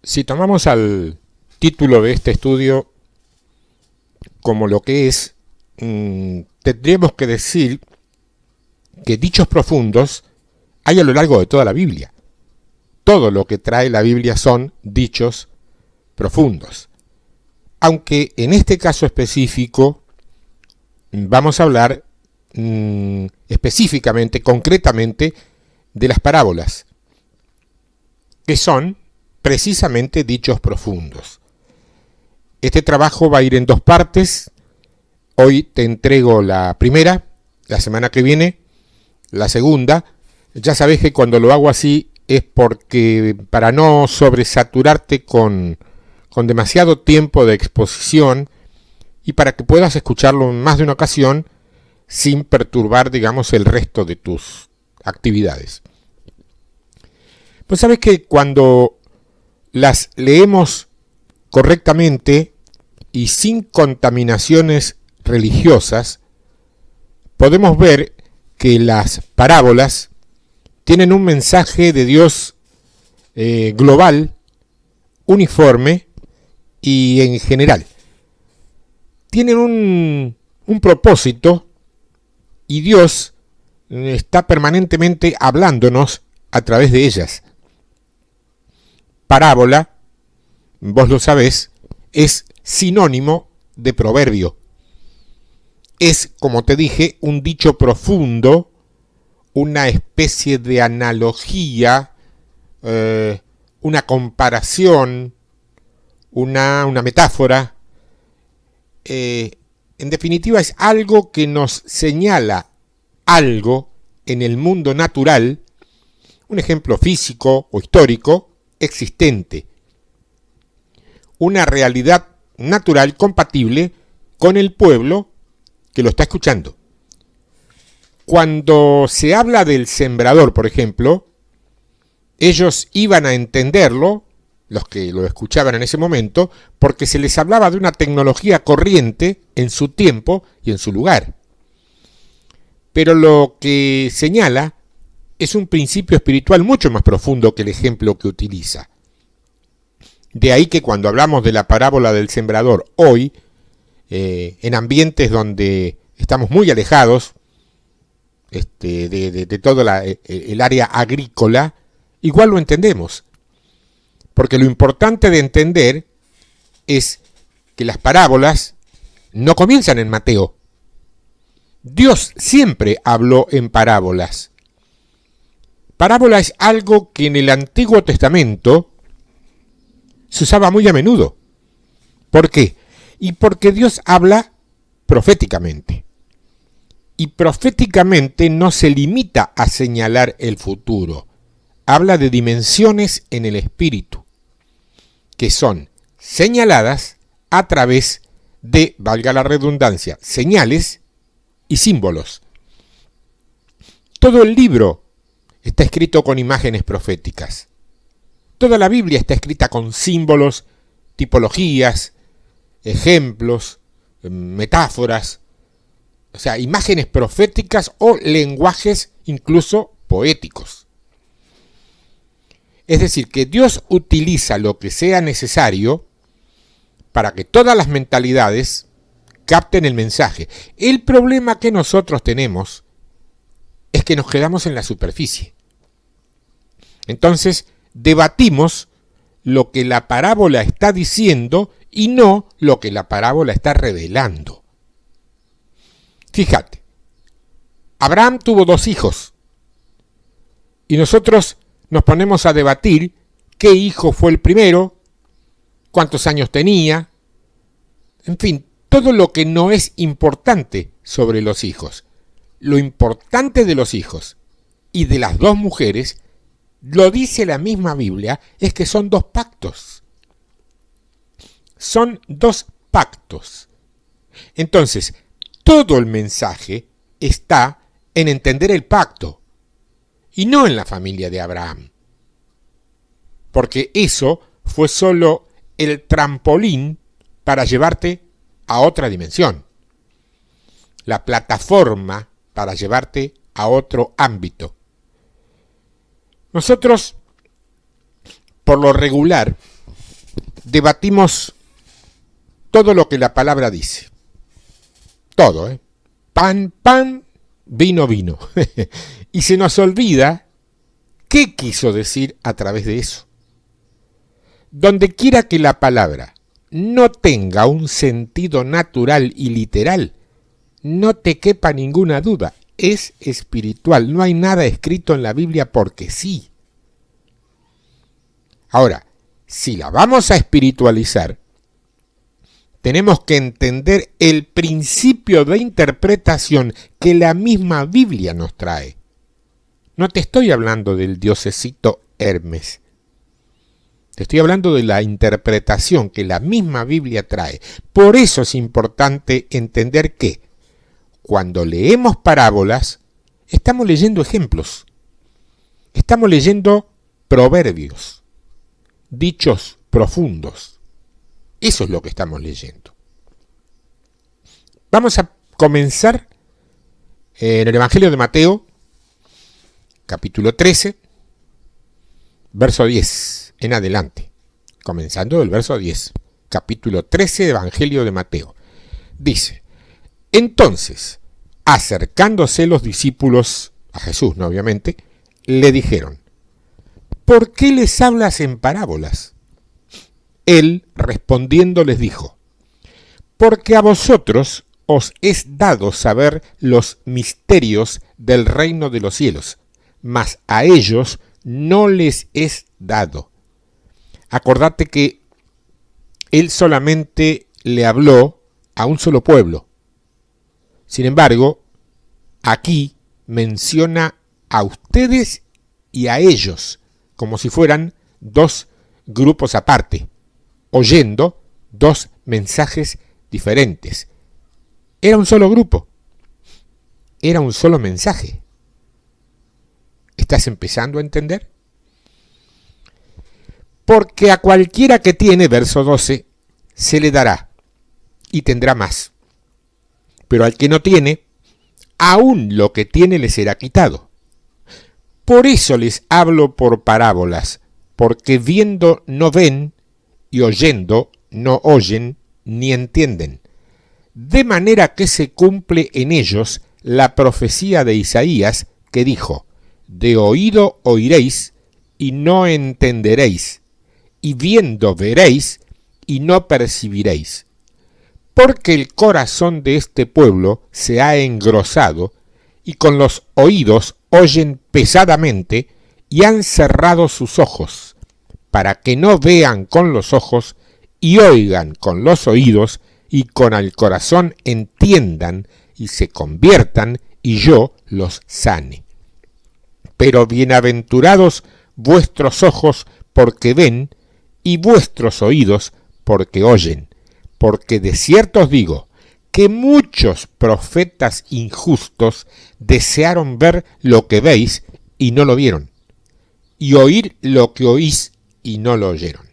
Si tomamos al título de este estudio como lo que es, tendríamos que decir que dichos profundos hay a lo largo de toda la Biblia. Todo lo que trae la Biblia son dichos profundos. Aunque en este caso específico vamos a hablar específicamente, concretamente, de las parábolas, que son precisamente dichos profundos. Este trabajo va a ir en dos partes. Hoy te entrego la primera, la semana que viene la segunda. Ya sabes que cuando lo hago así es porque para no sobresaturarte con demasiado tiempo de exposición y para que puedas escucharlo en más de una ocasión sin perturbar, digamos, el resto de tus actividades. Pues sabes que cuando las leemos correctamente y sin contaminaciones religiosas, podemos ver que las parábolas tienen un mensaje de Dios global, uniforme y en general. Tienen un propósito y Dios está permanentemente hablándonos a través de ellas. Parábola, vos lo sabés, es sinónimo de proverbio. Es, como te dije, un dicho profundo, una especie de analogía, una comparación, una metáfora. En definitiva, es algo que nos señala algo en el mundo natural, un ejemplo físico o histórico existente, una realidad natural compatible con el pueblo que lo está escuchando. Cuando se habla del sembrador, por ejemplo, ellos iban a entenderlo, los que lo escuchaban en ese momento, porque se les hablaba de una tecnología corriente en su tiempo y en su lugar. Pero lo que señala es un principio espiritual mucho más profundo que el ejemplo que utiliza. De ahí que cuando hablamos de la parábola del sembrador hoy, en ambientes donde estamos muy alejados de todo el área agrícola, igual lo entendemos. Porque lo importante de entender es que las parábolas no comienzan en Mateo. Dios siempre habló en parábolas. Parábola es algo que en el Antiguo Testamento se usaba muy a menudo. ¿Por qué? Y porque Dios habla proféticamente. Y proféticamente no se limita a señalar el futuro. Habla de dimensiones en el espíritu, que son señaladas a través de, valga la redundancia, señales y símbolos. Todo el libro está escrito con imágenes proféticas. Toda la Biblia está escrita con símbolos, tipologías, ejemplos, metáforas, o sea, imágenes proféticas o lenguajes incluso poéticos. Es decir, que Dios utiliza lo que sea necesario para que todas las mentalidades capten el mensaje. El problema que nosotros tenemos es que nos quedamos en la superficie. Entonces, debatimos lo que la parábola está diciendo y no lo que la parábola está revelando. Fíjate, Abraham tuvo 2 hijos y nosotros nos ponemos a debatir qué hijo fue el primero, cuántos años tenía, en fin, todo lo que no es importante sobre los hijos. Lo importante de los hijos y de las 2 mujeres, lo dice la misma Biblia, es que son 2 pactos. Son 2 pactos. Entonces, todo el mensaje está en entender el pacto y no en la familia de Abraham. Porque eso fue solo el trampolín para llevarte a otra dimensión. La plataforma para llevarte a otro ámbito. Nosotros, por lo regular, debatimos todo lo que la palabra dice. Todo, ¿eh? Pan, pan, vino, vino. Y se nos olvida qué quiso decir a través de eso. Donde quiera que la palabra no tenga un sentido natural y literal, no te quepa ninguna duda, es espiritual. No hay nada escrito en la Biblia porque sí. Ahora, si la vamos a espiritualizar, tenemos que entender el principio de interpretación que la misma Biblia nos trae. No te estoy hablando del diosecito Hermes. Te estoy hablando de la interpretación que la misma Biblia trae. Por eso es importante entender que cuando leemos parábolas, estamos leyendo ejemplos. Estamos leyendo proverbios, dichos profundos. Eso es lo que estamos leyendo. Vamos a comenzar en el Evangelio de Mateo, capítulo 13, verso 10, en adelante. Comenzando del verso 10, capítulo 13 de Evangelio de Mateo. Dice: entonces, acercándose los discípulos a Jesús, ¿no? Obviamente, le dijeron: ¿por qué les hablas en parábolas? Él, respondiendo, les dijo: porque a vosotros os es dado saber los misterios del reino de los cielos, mas a ellos no les es dado. Acordate que él solamente le habló a un solo pueblo. Sin embargo, aquí menciona a ustedes y a ellos, como si fueran dos grupos aparte, oyendo dos mensajes diferentes. Era un solo grupo, era un solo mensaje. ¿Estás empezando a entender? Porque a cualquiera que tiene, verso 12, se le dará y tendrá más. Pero al que no tiene, aún lo que tiene le será quitado. Por eso les hablo por parábolas, porque viendo no ven, y oyendo no oyen ni entienden. De manera que se cumple en ellos la profecía de Isaías que dijo: de oído oiréis y no entenderéis, y viendo veréis y no percibiréis. Porque el corazón de este pueblo se ha engrosado, y con los oídos oyen pesadamente, y han cerrado sus ojos, para que no vean con los ojos, y oigan con los oídos, y con el corazón entiendan, y se conviertan, y yo los sane. Pero bienaventurados vuestros ojos porque ven, y vuestros oídos porque oyen. Porque de cierto os digo, que muchos profetas injustos desearon ver lo que veis, y no lo vieron, y oír lo que oís, y no lo oyeron.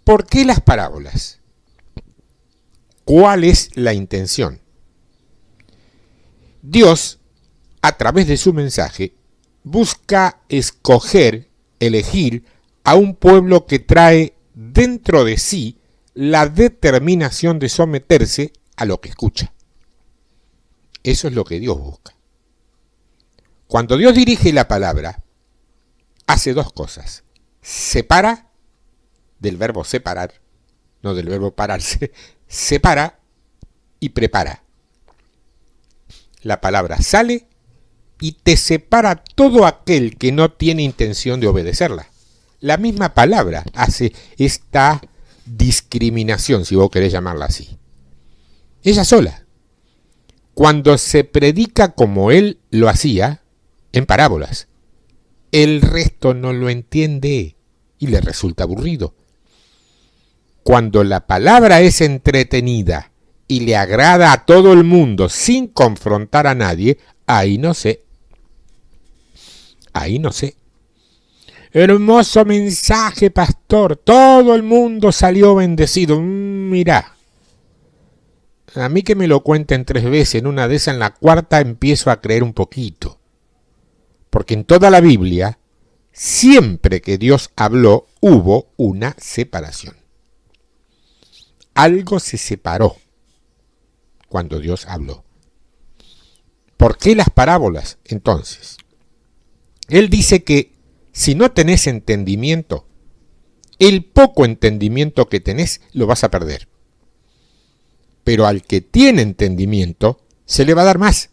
¿Por qué las parábolas? ¿Cuál es la intención? Dios, a través de su mensaje, busca escoger, elegir a un pueblo que trae dentro de sí la determinación de someterse a lo que escucha. Eso es lo que Dios busca. Cuando Dios dirige la palabra, hace dos cosas. Separa, del verbo separar, no del verbo pararse, separa y prepara. La palabra sale y te separa todo aquel que no tiene intención de obedecerla. La misma palabra hace esta discriminación, si vos querés llamarla así. Ella sola. Cuando se predica como él lo hacía, en parábolas, el resto no lo entiende y le resulta aburrido. Cuando la palabra es entretenida y le agrada a todo el mundo sin confrontar a nadie, ahí no sé. Ahí no sé. Hermoso mensaje, pastor. Todo el mundo salió bendecido. Mirá. A mí que me lo cuenten 3 veces, en una de esas, en la cuarta, empiezo a creer un poquito. Porque en toda la Biblia siempre que Dios habló, hubo una separación. Algo se separó cuando Dios habló. ¿Por qué las parábolas, entonces? Él dice que si no tenés entendimiento, el poco entendimiento que tenés lo vas a perder. Pero al que tiene entendimiento, se le va a dar más.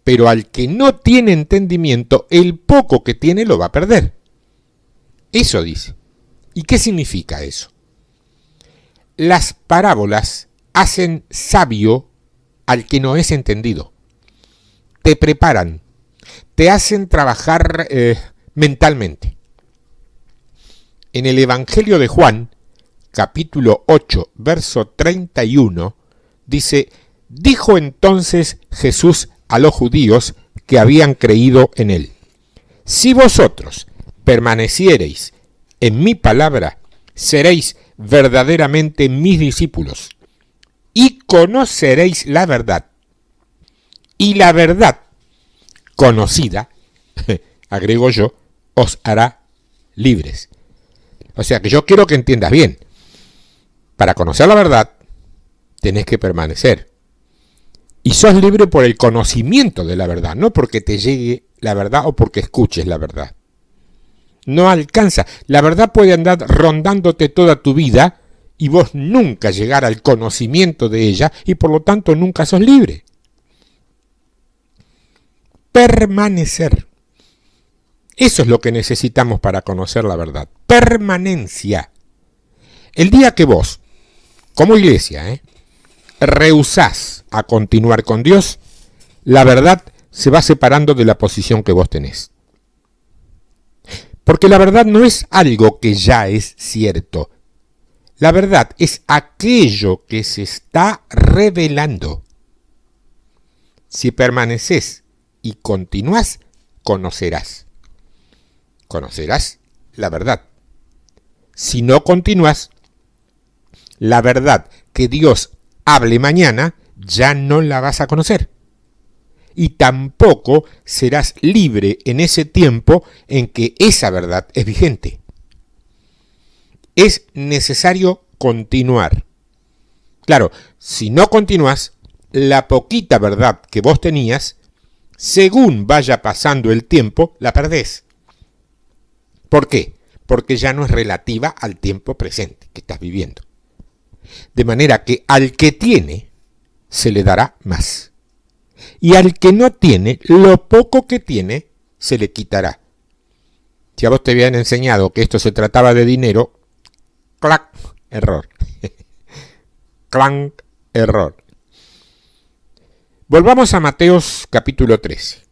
Pero al que no tiene entendimiento, el poco que tiene lo va a perder. Eso dice. ¿Y qué significa eso? Las parábolas hacen sabio al que no es entendido. Te preparan, te hacen trabajar mentalmente. En el Evangelio de Juan, capítulo 8, verso 31, dice: dijo entonces Jesús a los judíos que habían creído en él: si vosotros permaneciereis en mi palabra, seréis verdaderamente mis discípulos, y conoceréis la verdad. Y la verdad conocida, agrego yo, os hará libres. O sea que yo quiero que entiendas bien. Para conocer la verdad, tenés que permanecer. Y sos libre por el conocimiento de la verdad, no porque te llegue la verdad o porque escuches la verdad. No alcanza. La verdad puede andar rondándote toda tu vida y vos nunca llegar al conocimiento de ella y por lo tanto nunca sos libre. Permanecer. Eso es lo que necesitamos para conocer la verdad. Permanencia. El día que vos, como iglesia, rehusás a continuar con Dios, la verdad se va separando de la posición que vos tenés. Porque la verdad no es algo que ya es cierto. La verdad es aquello que se está revelando. Si permaneces y continuás, conocerás. Conocerás la verdad. Si no continúas, la verdad que Dios hable mañana ya no la vas a conocer. Y tampoco serás libre en ese tiempo en que esa verdad es vigente. Es necesario continuar. Claro, si no continúas, la poquita verdad que vos tenías, según vaya pasando el tiempo, la perdés. ¿Por qué? Porque ya no es relativa al tiempo presente que estás viviendo. De manera que al que tiene, se le dará más. Y al que no tiene, lo poco que tiene, se le quitará. Si a vos te habían enseñado que esto se trataba de dinero, ¡clac! Error. ¡Clank! Error. Volvamos a Mateos capítulo 13.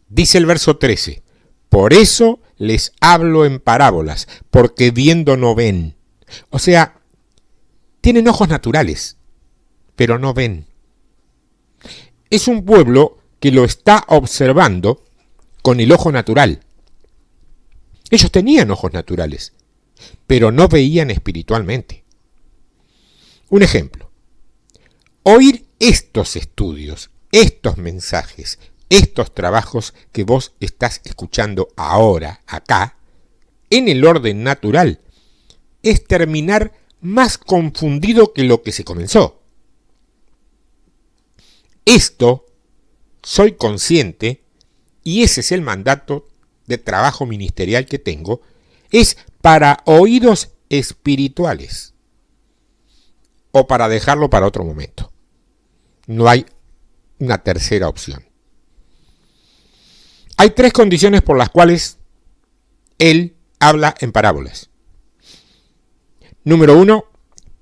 Dice el verso 13: por eso les hablo en parábolas, porque viendo no ven. O sea, tienen ojos naturales, pero no ven. Es un pueblo que lo está observando con el ojo natural. Ellos tenían ojos naturales, pero no veían espiritualmente. Un ejemplo: oír estos estudios, estos mensajes, estos trabajos que vos estás escuchando ahora, acá, en el orden natural, es terminar más confundido que lo que se comenzó. Esto soy consciente, y ese es el mandato de trabajo ministerial que tengo, es para oídos espirituales, o para dejarlo para otro momento. No hay una tercera opción. Hay tres condiciones por las cuales él habla en parábolas. Número 1,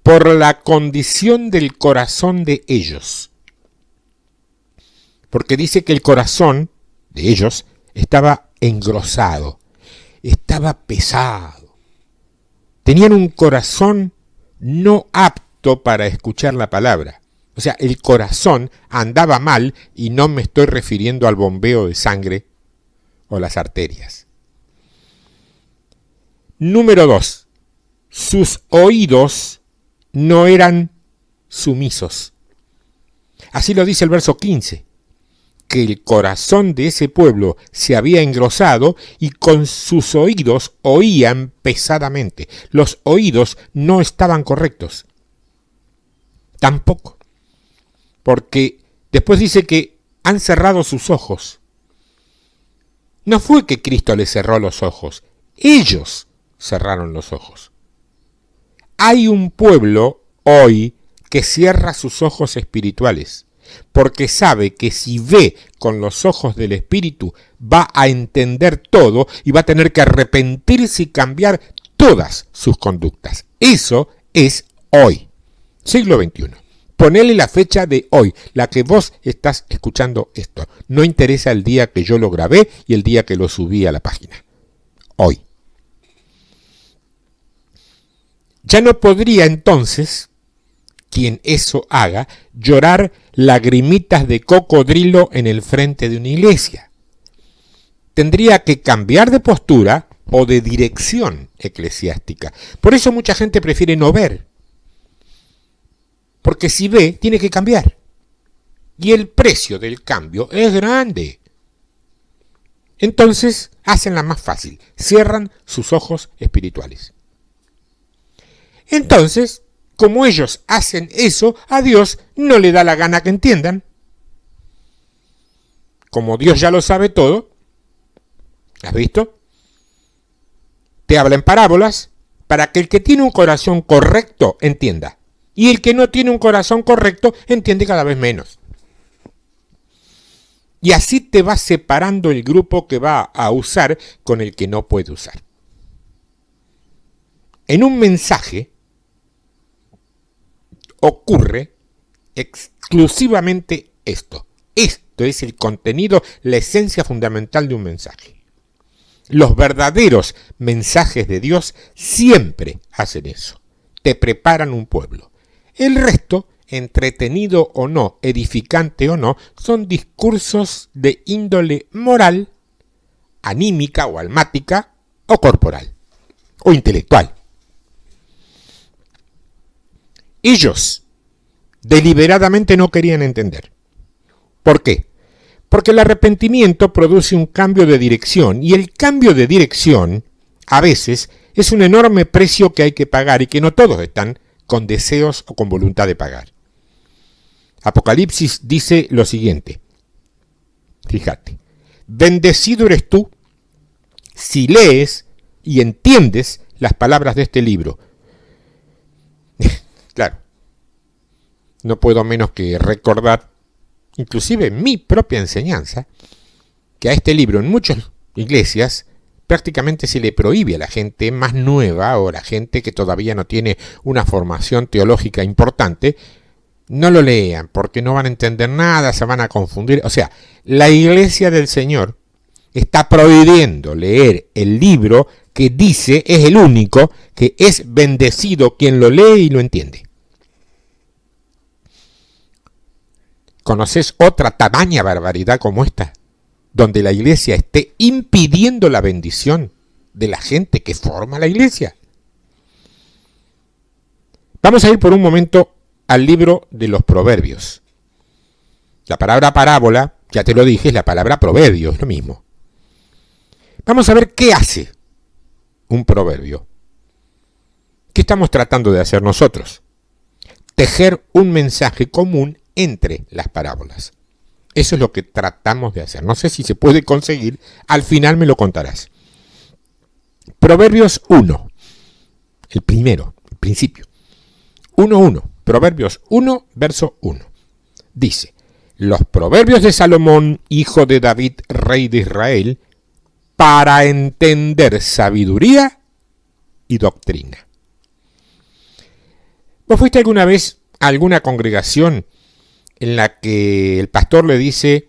por la condición del corazón de ellos. Porque dice que el corazón de ellos estaba engrosado, estaba pesado. Tenían un corazón no apto para escuchar la palabra. O sea, el corazón andaba mal, y no me estoy refiriendo al bombeo de sangre o las arterias. Número 2, sus oídos no eran sumisos. Así lo dice el verso 15. que el corazón de ese pueblo se había engrosado y con sus oídos oían pesadamente. Los oídos no estaban correctos. Tampoco. Porque después dice que han cerrado sus ojos. No fue que Cristo les cerró los ojos. Ellos cerraron los ojos. Hay un pueblo hoy que cierra sus ojos espirituales, porque sabe que si ve con los ojos del Espíritu va a entender todo y va a tener que arrepentirse y cambiar todas sus conductas. Eso es hoy, siglo XXI. Ponele la fecha de hoy, la que vos estás escuchando esto. No interesa el día que yo lo grabé y el día que lo subí a la página. Hoy. Ya no podría entonces quien eso haga llorar lagrimitas de cocodrilo en el frente de una iglesia. Tendría que cambiar de postura o de dirección eclesiástica. Por eso mucha gente prefiere no ver. Porque si ve, tiene que cambiar. Y el precio del cambio es grande. Entonces, hacen la más fácil. Cierran sus ojos espirituales. Entonces, como ellos hacen eso, a Dios no le da la gana que entiendan. Como Dios ya lo sabe todo, ¿has visto? Te habla en parábolas para que el que tiene un corazón correcto entienda. Y el que no tiene un corazón correcto entiende cada vez menos. Y así te va separando el grupo que va a usar con el que no puede usar. En un mensaje ocurre exclusivamente esto. Esto es el contenido, la esencia fundamental de un mensaje. Los verdaderos mensajes de Dios siempre hacen eso. Te preparan un pueblo. El resto, entretenido o no, edificante o no, son discursos de índole moral, anímica o almática, o corporal, o intelectual. Ellos deliberadamente no querían entender. ¿Por qué? Porque el arrepentimiento produce un cambio de dirección, y el cambio de dirección, a veces, es un enorme precio que hay que pagar y que no todos están con deseos o con voluntad de pagar. Apocalipsis dice lo siguiente. Fíjate. Bendecido eres tú si lees y entiendes las palabras de este libro. Claro. No puedo menos que recordar, inclusive mi propia enseñanza, que a este libro en muchas iglesias prácticamente se le prohíbe a la gente más nueva o a la gente que todavía no tiene una formación teológica importante, no lo lean porque no van a entender nada, se van a confundir. O sea, la iglesia del Señor está prohibiendo leer el libro que dice, es el único, que es bendecido quien lo lee y lo entiende. ¿Conoces otra tamaña barbaridad como esta? Donde la iglesia esté impidiendo la bendición de la gente que forma la iglesia. Vamos a ir por un momento al libro de los Proverbios. La palabra parábola, ya te lo dije, es la palabra proverbio, es lo mismo. Vamos a ver qué hace un proverbio. ¿Qué estamos tratando de hacer nosotros? Tejer un mensaje común entre las parábolas. Eso es lo que tratamos de hacer. No sé si se puede conseguir, al final me lo contarás. Proverbios 1, el primero, el principio. 1:1, Proverbios 1, verso 1. Dice, los proverbios de Salomón, hijo de David, rey de Israel, para entender sabiduría y doctrina. ¿Vos fuiste alguna vez a alguna congregación en la que el pastor le dice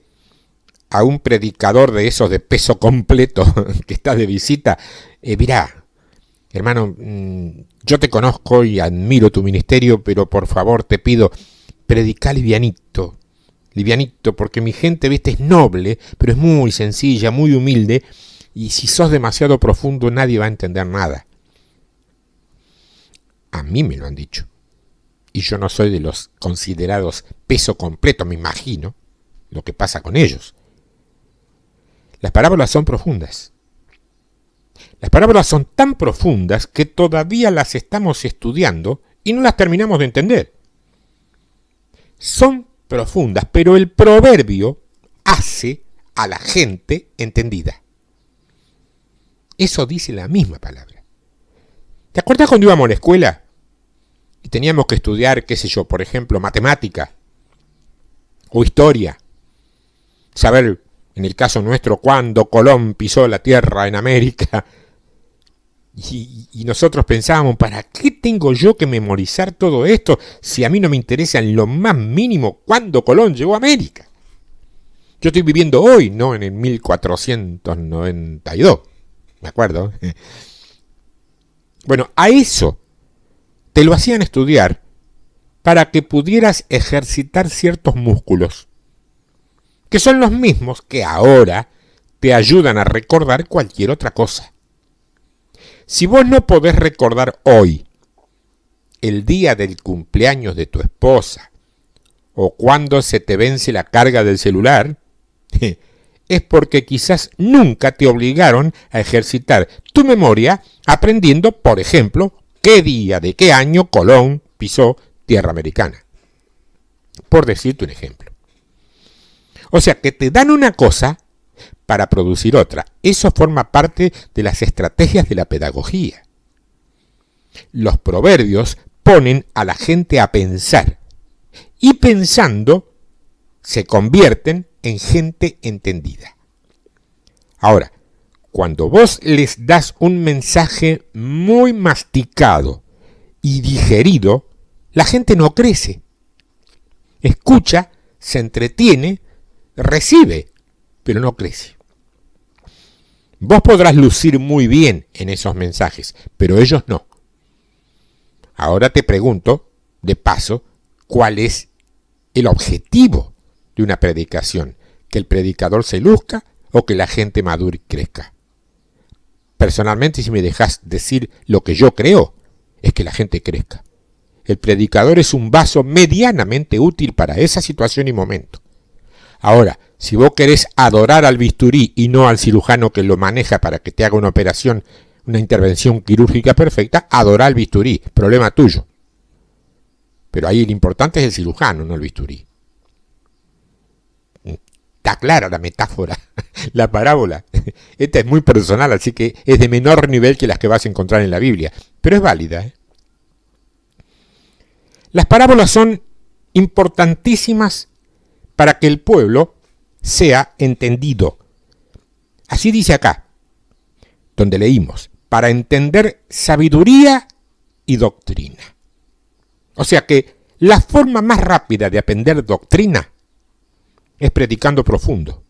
a un predicador de esos de peso completo que está de visita, mirá, hermano, yo te conozco y admiro tu ministerio, pero por favor te pido, predicá livianito, porque mi gente, viste, es noble, pero es muy sencilla, muy humilde, y si sos demasiado profundo nadie va a entender nada. A mí me lo han dicho. Y yo no soy de los considerados peso completo, me imagino. lo que pasa con ellos. Las parábolas son profundas. Las parábolas son tan profundas que todavía las estamos estudiando y no las terminamos de entender. Son profundas, pero el proverbio hace a la gente entendida. Eso dice la misma palabra. ¿Te acuerdas cuando íbamos a la escuela y teníamos que estudiar, qué sé yo, por ejemplo, matemática o historia? Saber, en el caso nuestro, cuándo Colón pisó la tierra en América. Y nosotros pensábamos, ¿para qué tengo yo que memorizar todo esto si a mí no me interesa en lo más mínimo cuándo Colón llegó a América? Yo estoy viviendo hoy, no en el 1492, ¿me acuerdo? Bueno, a eso te lo hacían estudiar para que pudieras ejercitar ciertos músculos, que son los mismos que ahora te ayudan a recordar cualquier otra cosa. Si vos no podés recordar hoy el día del cumpleaños de tu esposa o cuando se te vence la carga del celular, es porque quizás nunca te obligaron a ejercitar tu memoria aprendiendo, por ejemplo, qué día de qué año Colón pisó tierra americana. Por decirte un ejemplo. O sea, que te dan una cosa para producir otra. Eso forma parte de las estrategias de la pedagogía. Los proverbios ponen a la gente a pensar y pensando se convierten en gente entendida. Ahora, cuando vos les das un mensaje muy masticado y digerido, la gente no crece. Escucha, se entretiene, recibe, pero no crece. Vos podrás lucir muy bien en esos mensajes, pero ellos no. Ahora te pregunto, de paso, ¿cuál es el objetivo de una predicación? ¿Que el predicador se luzca o que la gente madure y crezca? Personalmente, si me dejas decir lo que yo creo, es que la gente crezca. El predicador es un vaso medianamente útil para esa situación y momento. Ahora, si vos querés adorar al bisturí y no al cirujano que lo maneja para que te haga una operación, una intervención quirúrgica perfecta, adorá al bisturí, problema tuyo. Pero ahí lo importante es el cirujano, no el bisturí. Está clara la metáfora, la parábola. Esta es muy personal, así que es de menor nivel que las que vas a encontrar en la Biblia, pero es válida. Las parábolas son importantísimas para que el pueblo sea entendido. Así dice acá, donde leímos, para entender sabiduría y doctrina. O sea que la forma más rápida de aprender doctrina es predicando profundo,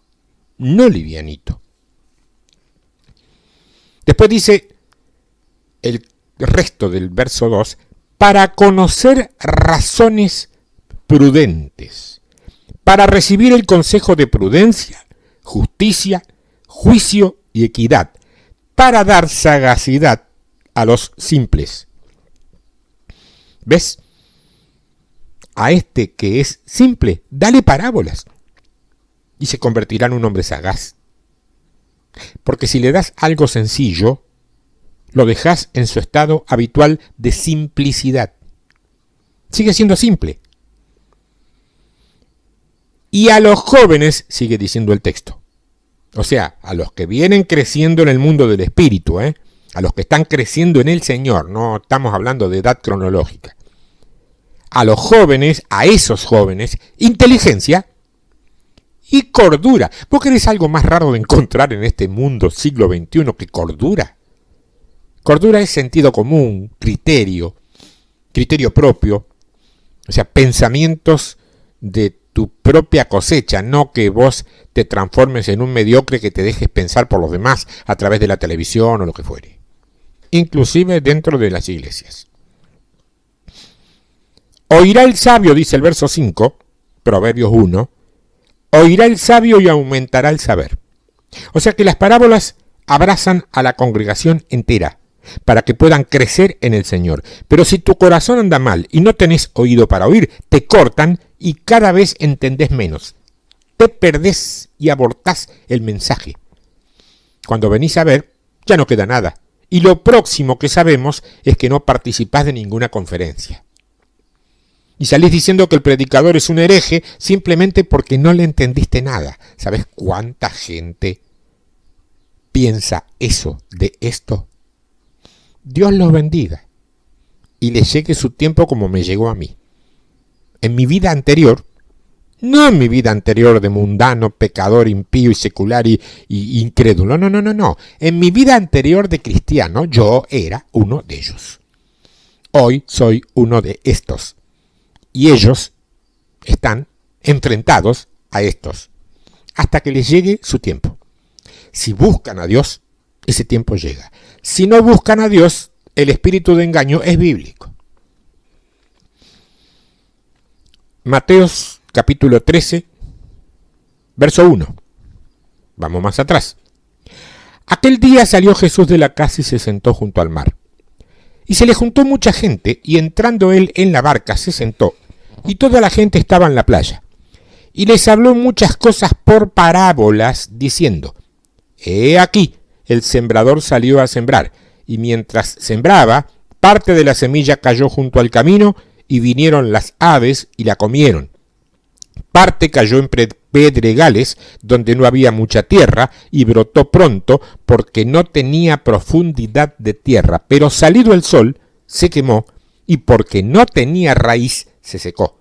no livianito. Después dice el resto del verso 2, para conocer razones prudentes, para recibir el consejo de prudencia, justicia, juicio y equidad, para dar sagacidad a los simples. ¿Ves? A este que es simple, dale parábolas y se convertirá en un hombre sagaz. Porque si le das algo sencillo, lo dejas en su estado habitual de simplicidad. Sigue siendo simple. Y a los jóvenes, sigue diciendo el texto, o sea, a los que vienen creciendo en el mundo del espíritu, a los que están creciendo en el Señor, no estamos hablando de edad cronológica. A los jóvenes, a esos jóvenes, inteligencia y cordura. ¿Vos querés algo más raro de encontrar en este mundo siglo XXI que cordura? Cordura es sentido común, criterio propio, o sea, pensamientos de tu propia cosecha, no que vos te transformes en un mediocre que te dejes pensar por los demás a través de la televisión o lo que fuere, inclusive dentro de las iglesias. Oirá el sabio, dice el verso 5, Proverbios 1, oirá el sabio y aumentará el saber. O sea que las parábolas abrazan a la congregación entera, para que puedan crecer en el Señor. Pero si tu corazón anda mal y no tenés oído para oír, te cortan y cada vez entendés menos. te perdés y abortás el mensaje. Cuando venís a ver, ya no queda nada. Y lo próximo que sabemos es que no participás de ninguna conferencia. Y salís diciendo que el predicador es un hereje simplemente porque no le entendiste nada. ¿Sabes cuánta gente piensa eso de esto? Dios los bendiga y les llegue su tiempo como me llegó a mí. En mi vida anterior, no en mi vida anterior de mundano, pecador, impío y secular y incrédulo, no. En mi vida anterior de cristiano, yo era uno de ellos. Hoy soy uno de estos. Y ellos están enfrentados a estos hasta que les llegue su tiempo. Si buscan a Dios, ese tiempo llega. Si no buscan a Dios, el espíritu de engaño es bíblico. Mateos capítulo 13, verso 1. Vamos más atrás. Aquel día salió Jesús de la casa y se sentó junto al mar. Y se le juntó mucha gente, y entrando él en la barca se sentó, y toda la gente estaba en la playa. Y les habló muchas cosas por parábolas, diciendo: He aquí, el sembrador salió a sembrar, y mientras sembraba, parte de la semilla cayó junto al camino, y vinieron las aves y la comieron. Parte cayó en pedregales, donde no había mucha tierra, y brotó pronto, porque no tenía profundidad de tierra. Pero salido el sol, se quemó, y porque no tenía raíz, se secó.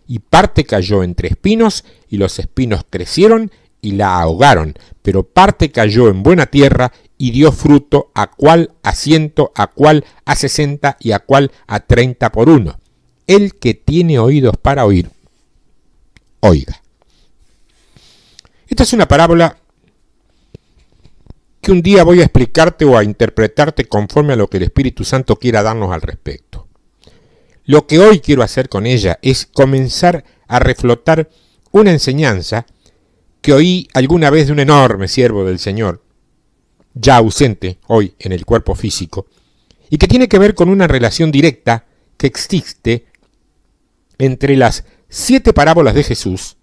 Y parte cayó entre espinos, y los espinos crecieron y la ahogaron. Pero parte cayó en buena tierra, y dio fruto, a cual a 100, a cual a 60, y a cual a 30 por uno. El que tiene oídos para oír, oiga. Esta es una parábola que un día voy a explicarte o a interpretarte conforme a lo que el Espíritu Santo quiera darnos al respecto. Lo que hoy quiero hacer con ella es comenzar a reflotar una enseñanza que oí alguna vez de un enorme siervo del Señor, ya ausente hoy en el cuerpo físico, y que tiene que ver con una relación directa que existe entre las 7 parábolas de Jesús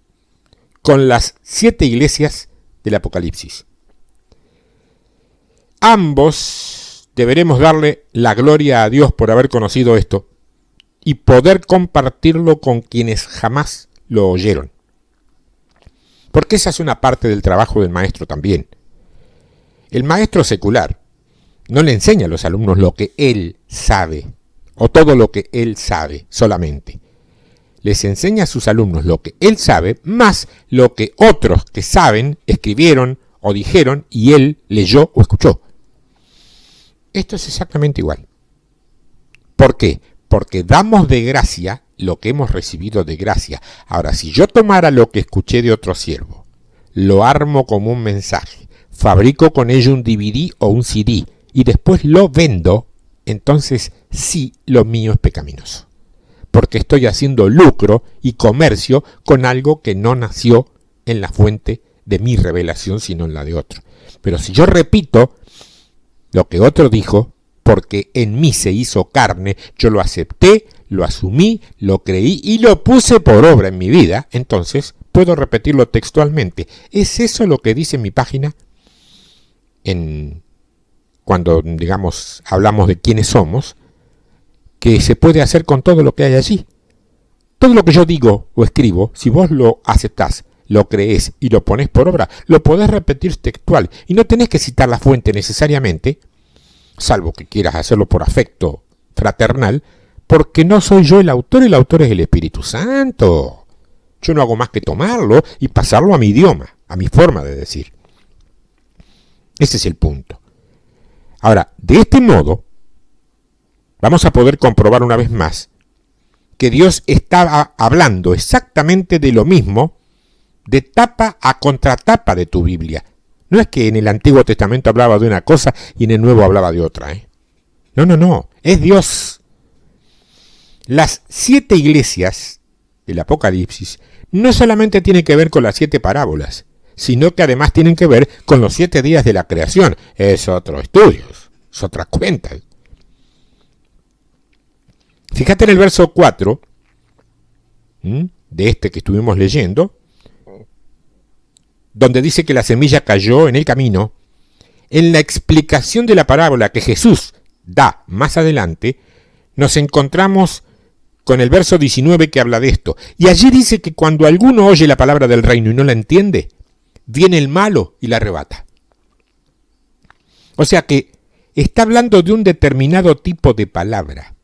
con las 7 iglesias del Apocalipsis. Ambos deberemos darle la gloria a Dios por haber conocido esto y poder compartirlo con quienes jamás lo oyeron. Porque esa es una parte del trabajo del maestro también. El maestro secular no le enseña a los alumnos lo que él sabe, o todo lo que él sabe solamente. Les enseña a sus alumnos lo que él sabe, más lo que otros que saben escribieron o dijeron y él leyó o escuchó. Esto es exactamente igual. ¿Por qué? Porque damos de gracia lo que hemos recibido de gracia. Ahora, si yo tomara lo que escuché de otro siervo, lo armo como un mensaje, fabrico con ello un DVD o un CD y después lo vendo, entonces sí, lo mío es pecaminoso. Porque estoy haciendo lucro y comercio con algo que no nació en la fuente de mi revelación, sino en la de otro. Pero si yo repito lo que otro dijo, porque en mí se hizo carne, yo lo acepté, lo asumí, lo creí y lo puse por obra en mi vida, entonces puedo repetirlo textualmente. ¿Es eso lo que dice mi página? Cuando, digamos, hablamos de quiénes somos, que se puede hacer con todo lo que hay allí. Todo lo que yo digo o escribo, si vos lo aceptás, lo creés y lo ponés por obra, lo podés repetir textual y no tenés que citar la fuente necesariamente, salvo que quieras hacerlo por afecto fraternal, porque no soy yo el autor es el Espíritu Santo. Yo no hago más que tomarlo y pasarlo a mi idioma, a mi forma de decir. Ese es el punto. Ahora, de este modo, vamos a poder comprobar una vez más que Dios estaba hablando exactamente de lo mismo de tapa a contratapa de tu Biblia. No es que en el Antiguo Testamento hablaba de una cosa y en el Nuevo hablaba de otra. No, es Dios. Las 7 iglesias del Apocalipsis no solamente tienen que ver con las 7 parábolas, sino que además tienen que ver con los 7 días de la creación. Es otro estudio, es otra cuenta. Fíjate en el verso 4 de este que estuvimos leyendo, donde dice que la semilla cayó en el camino, en la explicación de la parábola que Jesús da más adelante, nos encontramos con el verso 19 que habla de esto. Y allí dice que cuando alguno oye la palabra del reino y no la entiende, viene el malo y la arrebata. O sea que está hablando de un determinado tipo de palabra.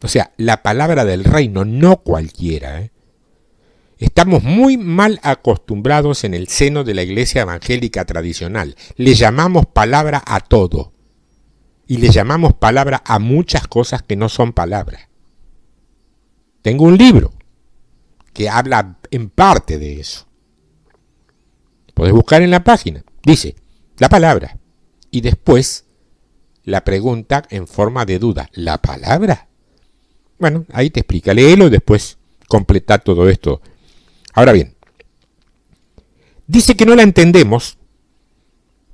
O sea, la palabra del reino, no cualquiera. Estamos muy mal acostumbrados en el seno de la iglesia evangélica tradicional. Le llamamos palabra a todo. Y le llamamos palabra a muchas cosas que no son palabras. Tengo un libro que habla en parte de eso. Podés buscar en la página. Dice, la palabra. Y después, la pregunta en forma de duda. ¿La palabra? Bueno, ahí te explica. Léelo y después completa todo esto. Ahora bien, dice que no la entendemos,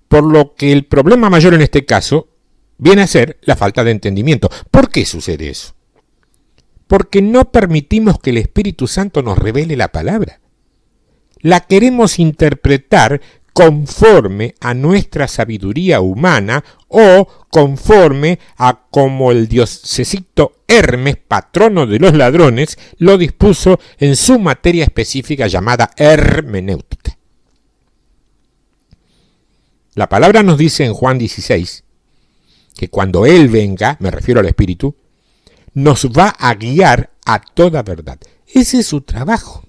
por lo que el problema mayor en este caso viene a ser la falta de entendimiento. ¿Por qué sucede eso? Porque no permitimos que el Espíritu Santo nos revele la palabra. La queremos interpretar conforme a nuestra sabiduría humana o conforme a como el diosecito Hermes, patrono de los ladrones, lo dispuso en su materia específica llamada hermenéutica. La palabra nos dice en Juan 16 que cuando Él venga, me refiero al Espíritu, nos va a guiar a toda verdad. Ese es su trabajo.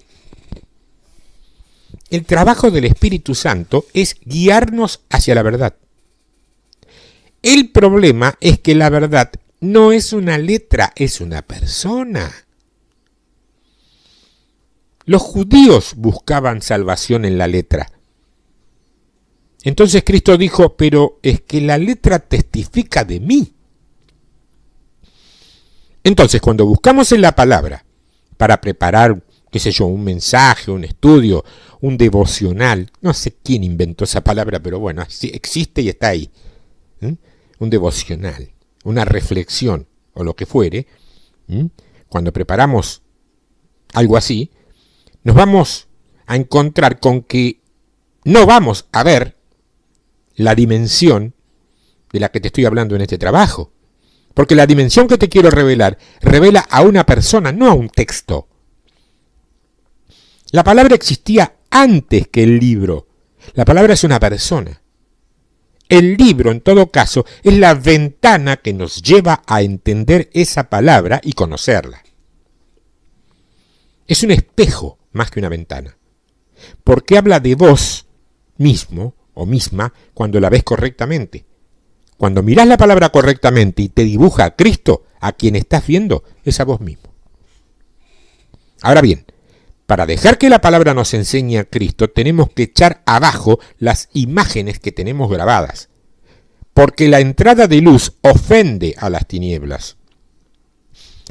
El trabajo del Espíritu Santo es guiarnos hacia la verdad. El problema es que la verdad no es una letra, es una persona. Los judíos buscaban salvación en la letra. Entonces Cristo dijo, pero es que la letra testifica de mí. Entonces, cuando buscamos en la palabra para preparar, qué sé yo, un mensaje, un estudio, un devocional, no sé quién inventó esa palabra, pero bueno, existe y está ahí. Un devocional, una reflexión o lo que fuere, cuando preparamos algo así, nos vamos a encontrar con que no vamos a ver la dimensión de la que te estoy hablando en este trabajo. Porque la dimensión que te quiero revelar revela a una persona, no a un texto. La palabra existía antes que el libro. La palabra es una persona. El libro, en todo caso, es la ventana que nos lleva a entender esa palabra y conocerla. Es un espejo más que una ventana. Porque habla de vos mismo o misma cuando la ves correctamente. Cuando mirás la palabra correctamente y te dibuja a Cristo, a quien estás viendo, es a vos mismo. Ahora bien, para dejar que la palabra nos enseñe a Cristo, tenemos que echar abajo las imágenes que tenemos grabadas. Porque la entrada de luz ofende a las tinieblas.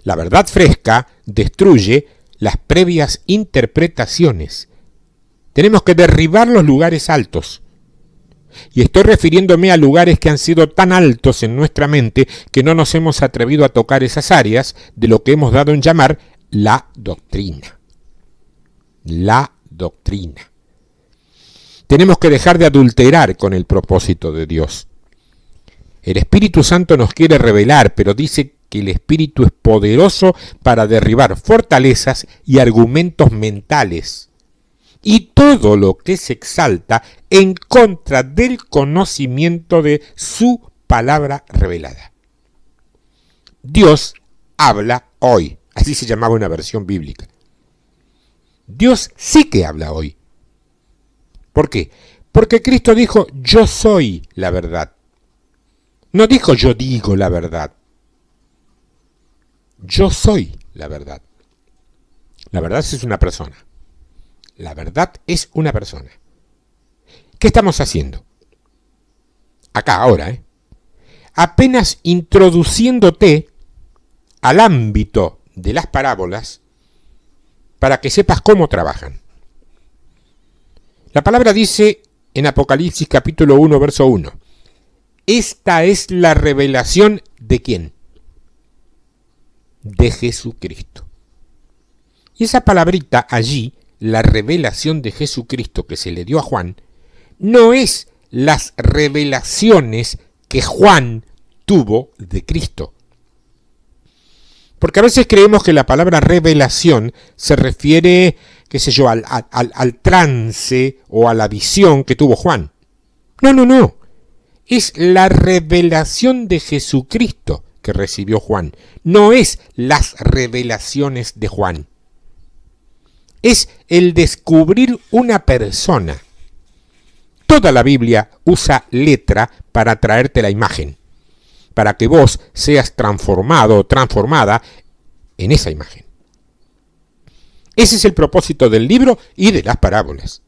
La verdad fresca destruye las previas interpretaciones. Tenemos que derribar los lugares altos. Y estoy refiriéndome a lugares que han sido tan altos en nuestra mente que no nos hemos atrevido a tocar esas áreas de lo que hemos dado en llamar la doctrina. La doctrina. Tenemos que dejar de adulterar con el propósito de Dios. El Espíritu Santo nos quiere revelar, pero dice que el Espíritu es poderoso para derribar fortalezas y argumentos mentales. Y todo lo que se exalta en contra del conocimiento de su palabra revelada. Dios habla hoy. Así se llamaba una versión bíblica. Dios sí que habla hoy. ¿Por qué? Porque Cristo dijo, yo soy la verdad. No dijo, yo digo la verdad. Yo soy la verdad. La verdad es una persona. La verdad es una persona. ¿Qué estamos haciendo? Acá, ahora, apenas introduciéndote al ámbito de las parábolas para que sepas cómo trabajan. La palabra dice en Apocalipsis capítulo 1, verso 1. Esta es la revelación de ¿quién? De Jesucristo. Y esa palabrita allí, la revelación de Jesucristo que se le dio a Juan, no es las revelaciones que Juan tuvo de Cristo. Porque a veces creemos que la palabra revelación se refiere, qué sé yo, al trance o a la visión que tuvo Juan. No. Es la revelación de Jesucristo que recibió Juan. No es las revelaciones de Juan. Es el descubrir una persona. Toda la Biblia usa letra para traerte la imagen, para que vos seas transformado o transformada en esa imagen. Ese es el propósito del libro y de las parábolas.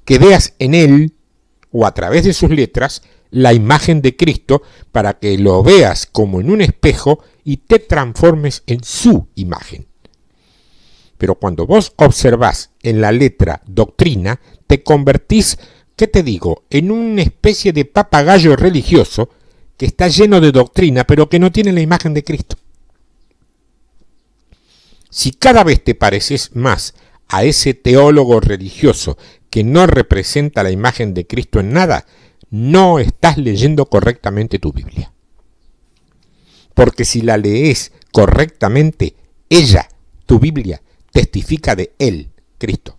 Que veas en él, o a través de sus letras, la imagen de Cristo, para que lo veas como en un espejo y te transformes en su imagen. Pero cuando vos observás en la letra doctrina, te convertís, ¿qué te digo?, en una especie de papagayo religioso que está lleno de doctrina, pero que no tiene la imagen de Cristo. Si cada vez te pareces más a ese teólogo religioso que no representa la imagen de Cristo en nada, no estás leyendo correctamente tu Biblia. Porque si la lees correctamente, ella, tu Biblia, testifica de Él, Cristo.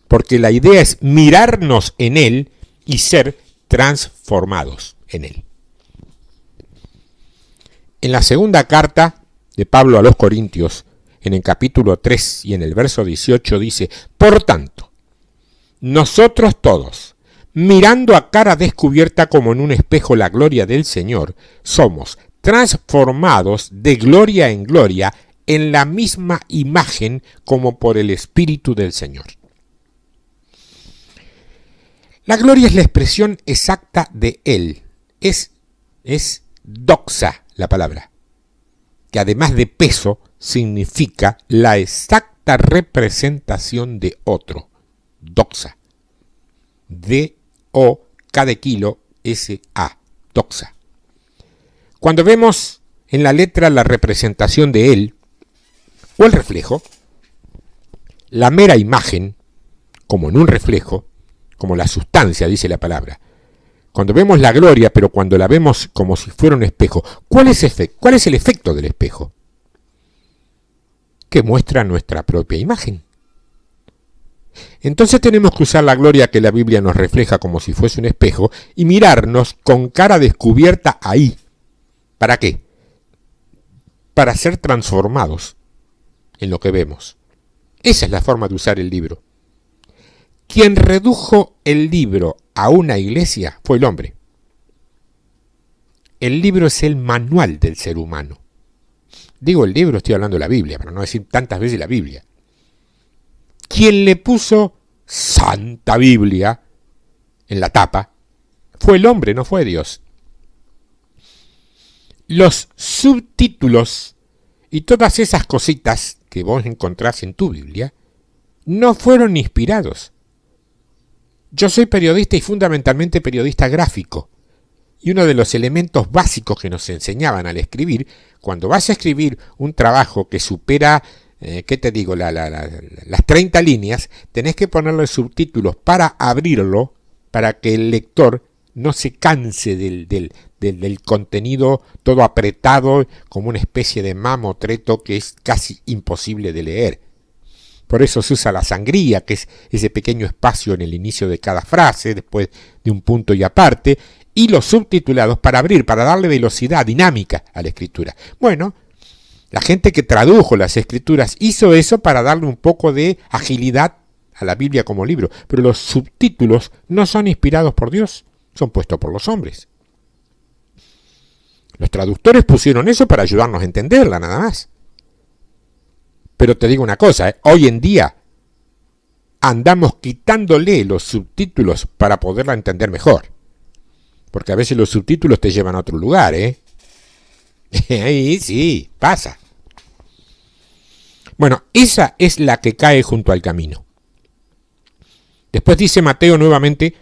Porque la idea es mirarnos en Él y ser transformados en Él. En la segunda carta de Pablo a los Corintios, en el capítulo 3 y en el verso 18 dice: por tanto, nosotros todos, mirando a cara descubierta como en un espejo la gloria del Señor, somos transformados de gloria en gloria en la misma imagen como por el Espíritu del Señor. La gloria es la expresión exacta de Él. Es doxa la palabra, que además de peso significa la exacta representación de otro. Doxa. D-O-K de kilo S-A. Doxa. Cuando vemos en la letra la representación de Él, o el reflejo, la mera imagen, como en un reflejo, como la sustancia, dice la palabra. Cuando vemos la gloria, pero cuando la vemos como si fuera un espejo, ¿cuál es el efecto del espejo? Que muestra nuestra propia imagen. Entonces tenemos que usar la gloria que la Biblia nos refleja como si fuese un espejo y mirarnos con cara descubierta ahí. ¿Para qué? Para ser transformados en lo que vemos. Esa es la forma de usar el libro. Quien redujo el libro a una iglesia fue el hombre. El libro es el manual del ser humano. Digo el libro, estoy hablando de la Biblia, para no decir tantas veces la Biblia. Quien le puso Santa Biblia en la tapa fue el hombre, no fue Dios. Los subtítulos y todas esas cositas que vos encontrás en tu Biblia no fueron inspirados. Yo soy periodista y fundamentalmente periodista gráfico. Y uno de los elementos básicos que nos enseñaban al escribir, cuando vas a escribir un trabajo que supera, las 30 líneas, tenés que ponerle subtítulos para abrirlo, para que el lector no se canse del contenido todo apretado, como una especie de mamotreto que es casi imposible de leer. Por eso se usa la sangría, que es ese pequeño espacio en el inicio de cada frase, después de un punto y aparte, y los subtitulados para abrir, para darle velocidad, dinámica a la escritura. Bueno, la gente que tradujo las escrituras hizo eso para darle un poco de agilidad a la Biblia como libro, pero los subtítulos no son inspirados por Dios, son puestos por los hombres. Los traductores pusieron eso para ayudarnos a entenderla, nada más. Pero te digo una cosa, hoy en día andamos quitándole los subtítulos para poderla entender mejor. Porque a veces los subtítulos te llevan a otro lugar, Ahí sí, pasa. Bueno, esa es la que cae junto al camino. Después dice Mateo nuevamente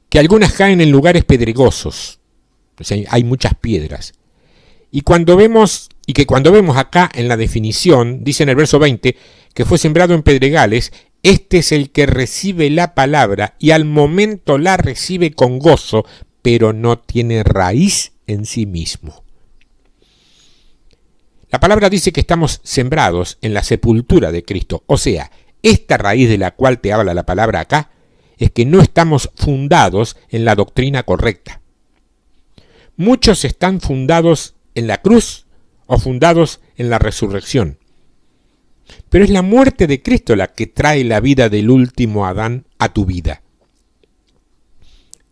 que algunas caen en lugares pedregosos. O sea, hay muchas piedras. Y cuando vemos acá en la definición, dice en el verso 20, que fue sembrado en pedregales, Este es el que recibe la palabra y al momento la recibe con gozo, pero no tiene raíz en sí mismo. La palabra dice que estamos sembrados en la sepultura de Cristo. O sea, esta raíz de la cual te habla la palabra acá es que no estamos fundados en la doctrina correcta. Muchos están fundados en la cruz o fundados en la resurrección. Pero es la muerte de Cristo la que trae la vida del último Adán a tu vida.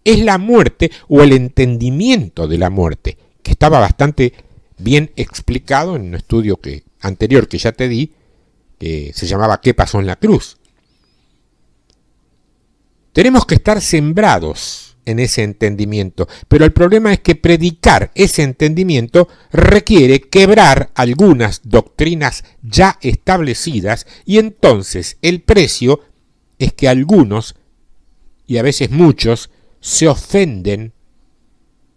Es la muerte o el entendimiento de la muerte, que estaba bastante bien explicado en un estudio anterior que ya te di, que se llamaba ¿Qué pasó en la cruz? Tenemos que estar sembrados en ese entendimiento, pero el problema es que predicar ese entendimiento requiere quebrar algunas doctrinas ya establecidas, y entonces el precio es que algunos, y a veces muchos, se ofenden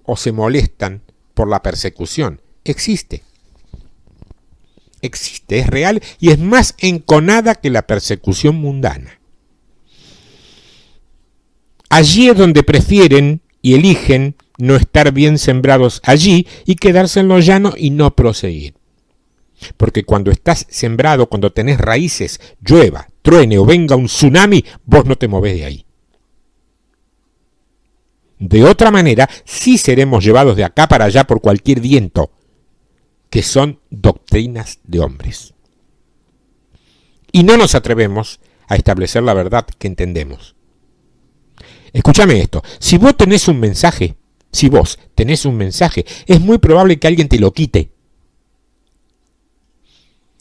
o se molestan por la persecución. Existe, es real y es más enconada que la persecución mundana. Allí es donde prefieren y eligen no estar bien sembrados allí y quedarse en lo llano y no proseguir. Porque cuando estás sembrado, cuando tenés raíces, llueva, truene o venga un tsunami, vos no te movés de ahí. De otra manera, sí seremos llevados de acá para allá por cualquier viento, que son doctrinas de hombres. Y no nos atrevemos a establecer la verdad que entendemos. Escúchame esto, si vos tenés un mensaje, es muy probable que alguien te lo quite.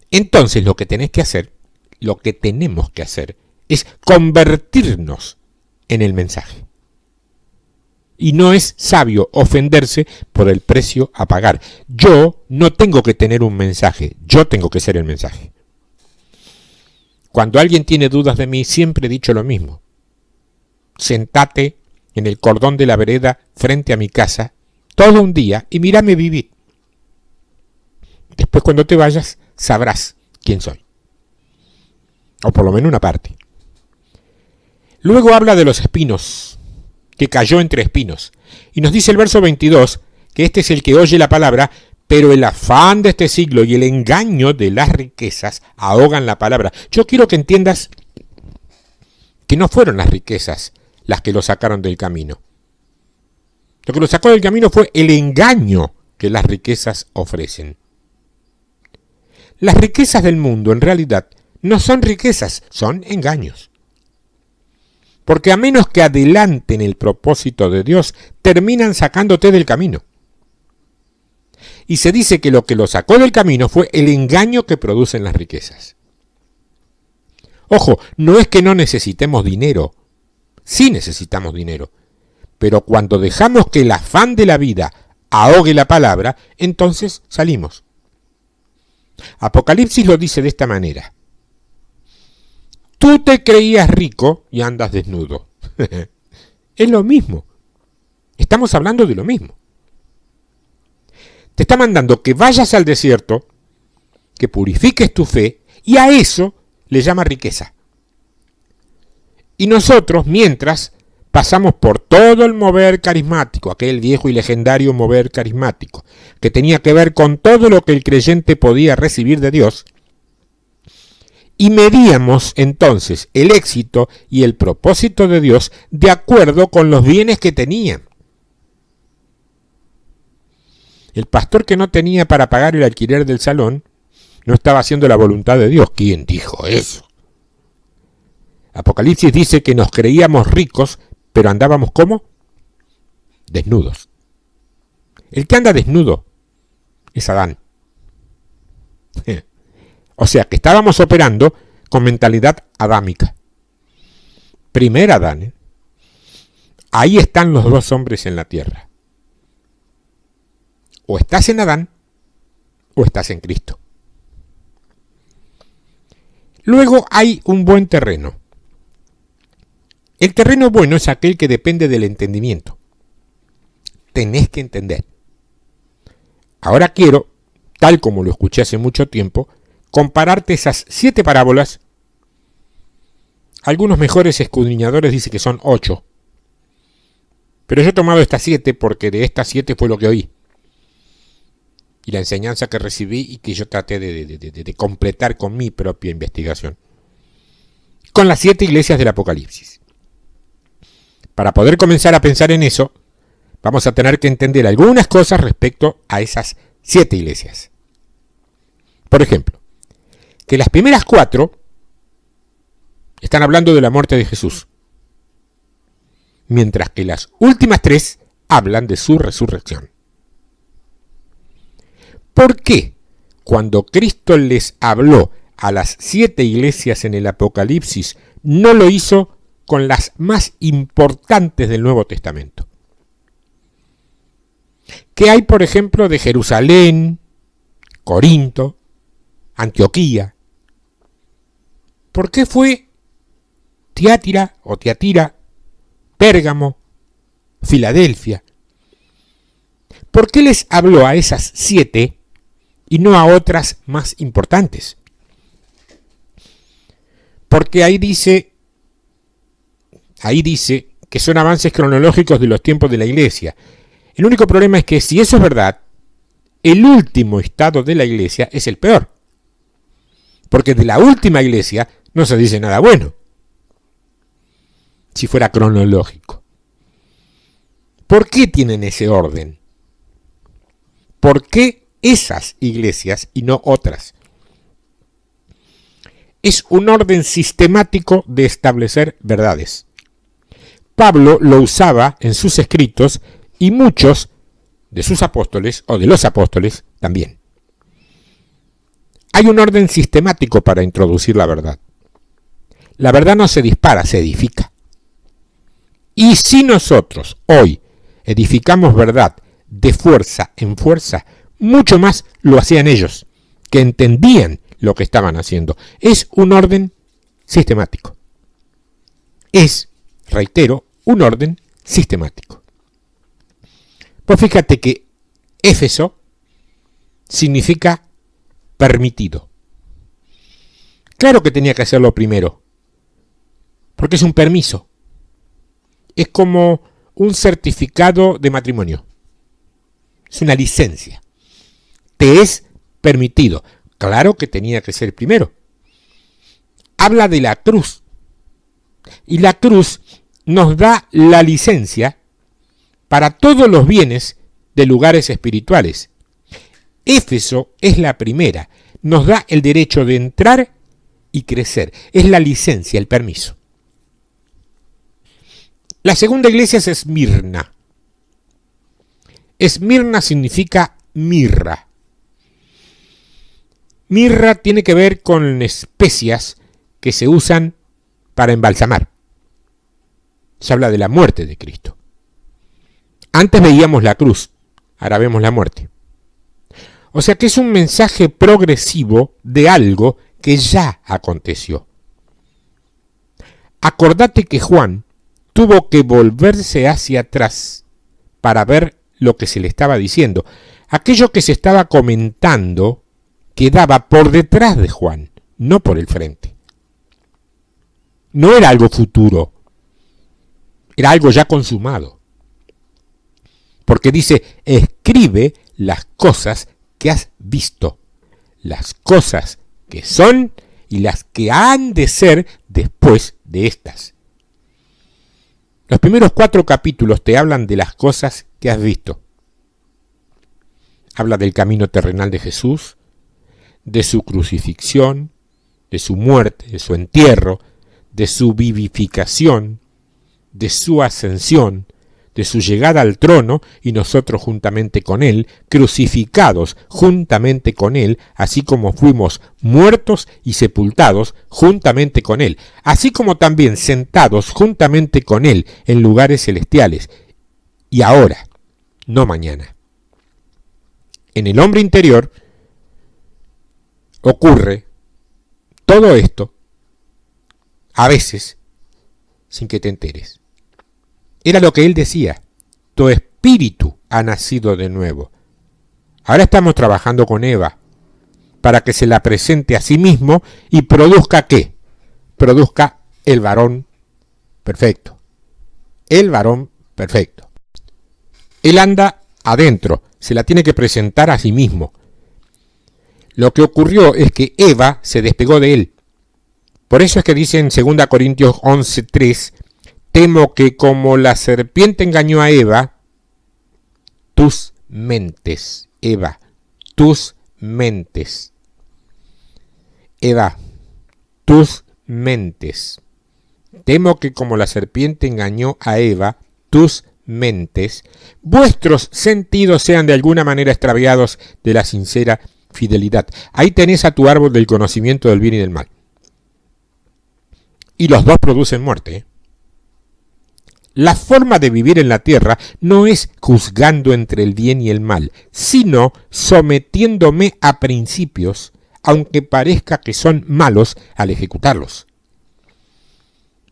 Entonces lo que tenemos que hacer, es convertirnos en el mensaje. Y no es sabio ofenderse por el precio a pagar. Yo no tengo que tener un mensaje, yo tengo que ser el mensaje. Cuando alguien tiene dudas de mí, siempre he dicho lo mismo. Sentate en el cordón de la vereda frente a mi casa todo un día y mírame vivir. Después, cuando te vayas, sabrás quién soy. O por lo menos una parte. Luego habla de los espinos, que cayó entre espinos. Y nos dice el verso 22 que este es el que oye la palabra, pero el afán de este siglo y el engaño de las riquezas ahogan la palabra. Yo quiero que entiendas que no fueron las riquezas las que lo sacaron del camino. Lo que lo sacó del camino fue el engaño que las riquezas ofrecen. Las riquezas del mundo en realidad no son riquezas, son engaños. Porque a menos que adelanten el propósito de Dios, terminan sacándote del camino. Y se dice que lo sacó del camino fue el engaño que producen las riquezas. Ojo, no es que no necesitemos dinero, sí necesitamos dinero, pero cuando dejamos que el afán de la vida ahogue la palabra, entonces salimos. Apocalipsis lo dice de esta manera: tú te creías rico y andas desnudo. Es lo mismo. Estamos hablando de lo mismo. Te está mandando que vayas al desierto, que purifiques tu fe, y a eso le llama riqueza. Y nosotros, mientras, pasamos por todo el mover carismático, aquel viejo y legendario mover carismático, que tenía que ver con todo lo que el creyente podía recibir de Dios, y medíamos entonces el éxito y el propósito de Dios de acuerdo con los bienes que tenían. El pastor que no tenía para pagar el alquiler del salón no estaba haciendo la voluntad de Dios. ¿Quién dijo eso? Apocalipsis dice que nos creíamos ricos, pero andábamos ¿cómo? Desnudos. El que anda desnudo es Adán. O sea que estábamos operando con mentalidad adámica. Primer Adán. Ahí están los dos hombres en la tierra. O estás en Adán o estás en Cristo. Luego hay un buen terreno. El terreno bueno es aquel que depende del entendimiento. Tenés que entender. Ahora quiero, tal como lo escuché hace mucho tiempo, compararte esas 7 parábolas Algunos mejores escudriñadores dicen que son 8. Pero yo he tomado estas 7 porque de estas 7 fue lo que oí. Y la enseñanza que recibí y que yo traté de completar con mi propia investigación. Con las 7 iglesias del Apocalipsis. Para poder comenzar a pensar en eso, vamos a tener que entender algunas cosas respecto a esas 7 iglesias. Por ejemplo, que las primeras 4 están hablando de la muerte de Jesús, mientras que las últimas 3 hablan de su resurrección. ¿Por qué cuando Cristo les habló a las 7 iglesias en el Apocalipsis no lo hizo con las más importantes del Nuevo Testamento? ¿Qué hay, por ejemplo, de Jerusalén, Corinto, Antioquía? ¿Por qué fue Tiatira o Tiatira, Pérgamo, Filadelfia? ¿Por qué les habló a esas 7 y no a otras más importantes? Porque ahí dice que son avances cronológicos de los tiempos de la iglesia. El único problema es que si eso es verdad, el último estado de la iglesia es el peor. Porque de la última iglesia no se dice nada bueno, si fuera cronológico. ¿Por qué tienen ese orden? ¿Por qué esas iglesias y no otras? Es un orden sistemático de establecer verdades. Pablo lo usaba en sus escritos y muchos de sus apóstoles o de los apóstoles también. Hay un orden sistemático para introducir la verdad. La verdad no se dispara, se edifica. Y si nosotros hoy edificamos verdad de fuerza en fuerza, mucho más lo hacían ellos, que entendían lo que estaban haciendo. Es un orden sistemático. Es, reitero, un orden sistemático. Pues fíjate que Éfeso significa permitido. Claro que tenía que hacerlo primero, porque es un permiso. Es como un certificado de matrimonio. Es una licencia. Te es permitido. Claro que tenía que ser primero. Habla de la cruz. Y la cruz nos da la licencia para todos los bienes de lugares espirituales. Éfeso es la primera. Nos da el derecho de entrar y crecer. Es la licencia, el permiso. La segunda iglesia es Esmirna. Esmirna significa mirra. Mirra tiene que ver con especias que se usan para embalsamar. Se habla de la muerte de Cristo. Antes veíamos la cruz, ahora vemos la muerte. O sea que es un mensaje progresivo de algo que ya aconteció. Acordate que Juan tuvo que volverse hacia atrás para ver lo que se le estaba diciendo. Aquello que se estaba comentando quedaba por detrás de Juan, no por el frente. No era algo futuro, era algo ya consumado. Porque dice, escribe las cosas que has visto, las cosas que son y las que han de ser después de estas. Los primeros 4 capítulos te hablan de las cosas que has visto. Habla del camino terrenal de Jesús, de su crucifixión, de su muerte, de su entierro, de su vivificación, de su ascensión, de su llegada al trono y nosotros juntamente con él, crucificados juntamente con él, así como fuimos muertos y sepultados juntamente con él, así como también sentados juntamente con él en lugares celestiales, y ahora, no mañana. En el hombre interior ocurre todo esto, a veces, sin que te enteres. Era lo que él decía, tu espíritu ha nacido de nuevo. Ahora estamos trabajando con Eva, para que se la presente a sí mismo y produzca ¿qué? Produzca el varón perfecto. El varón perfecto. Él anda adentro, se la tiene que presentar a sí mismo. Lo que ocurrió es que Eva se despegó de él. Por eso es que dice en 2 Corintios 11:3, temo que como la serpiente engañó a Eva, tus mentes, Eva, tus mentes. Eva, tus mentes. Temo que como la serpiente engañó a Eva, tus mentes, vuestros sentidos sean de alguna manera extraviados de la sincera fidelidad. Ahí tenés a tu árbol del conocimiento del bien y del mal. Y los dos producen muerte, ¿eh? La forma de vivir en la tierra no es juzgando entre el bien y el mal, sino sometiéndome a principios, aunque parezca que son malos al ejecutarlos.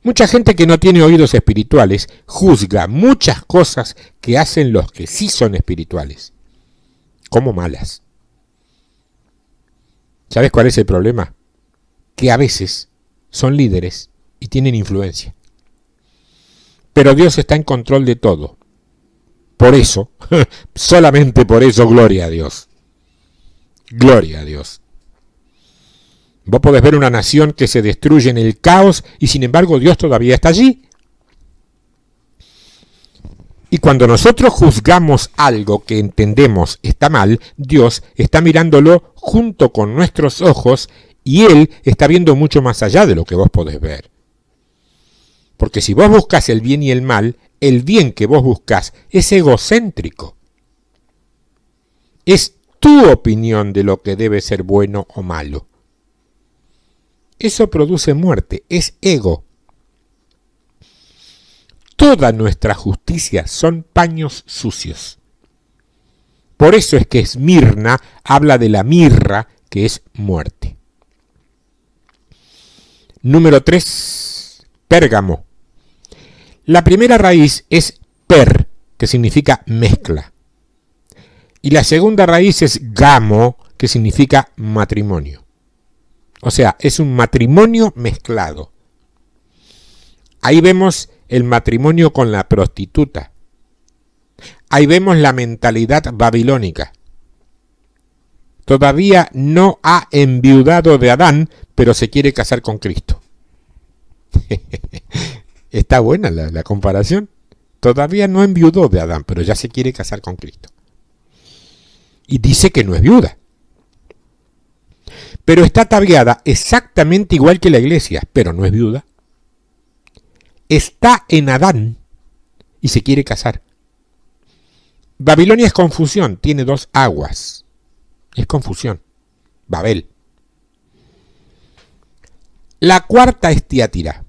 Mucha gente que no tiene oídos espirituales juzga muchas cosas que hacen los que sí son espirituales como malas. ¿Sabes cuál es el problema? Que a veces son líderes y tienen influencia. Pero Dios está en control de todo. Por eso, solamente por eso, gloria a Dios. Gloria a Dios. Vos podés ver una nación que se destruye en el caos y sin embargo Dios todavía está allí. Y cuando nosotros juzgamos algo que entendemos está mal, Dios está mirándolo junto con nuestros ojos y Él está viendo mucho más allá de lo que vos podés ver. Porque si vos buscas el bien y el mal, el bien que vos buscas es egocéntrico. Es tu opinión de lo que debe ser bueno o malo. Eso produce muerte, es ego. Toda nuestra justicia son paños sucios. Por eso es que Esmirna habla de la mirra, que es muerte. Número 3, Pérgamo. La primera raíz es per, que significa mezcla. Y la segunda raíz es gamo, que significa matrimonio. O sea, es un matrimonio mezclado. Ahí vemos el matrimonio con la prostituta. Ahí vemos la mentalidad babilónica. Todavía no ha enviudado de Adán, pero se quiere casar con Cristo. Está buena la comparación. Todavía no enviudó de Adán, pero ya se quiere casar con Cristo. Y dice que no es viuda. Pero está ataviada exactamente igual que la iglesia, pero no es viuda. Está en Adán y se quiere casar. Babilonia es confusión, tiene dos aguas. Es confusión. Babel. La cuarta es Tiátira.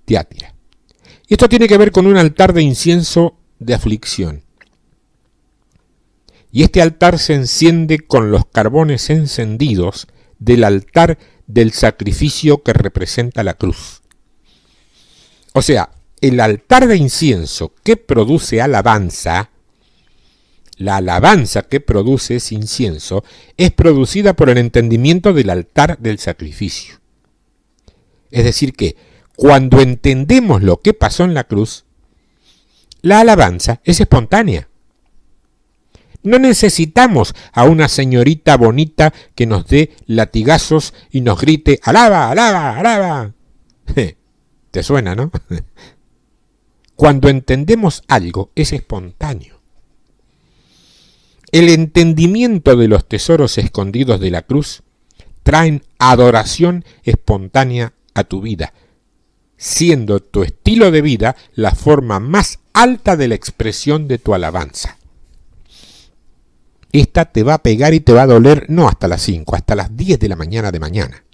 Tiátira. Y esto tiene que ver con un altar de incienso de aflicción. Y este altar se enciende con los carbones encendidos del altar del sacrificio que representa la cruz. O sea, el altar de incienso que produce alabanza, la alabanza que produce ese incienso, es producida por el entendimiento del altar del sacrificio. Es decir que, cuando entendemos lo que pasó en la cruz, la alabanza es espontánea. No necesitamos a una señorita bonita que nos dé latigazos y nos grite ¡alaba, alaba, alaba! ¿Te suena, no? Cuando entendemos algo es espontáneo. El entendimiento de los tesoros escondidos de la cruz traen adoración espontánea a tu vida, siendo tu estilo de vida la forma más alta de la expresión de tu alabanza. Esta te va a pegar y te va a doler no hasta las 5, hasta las 10 de la mañana,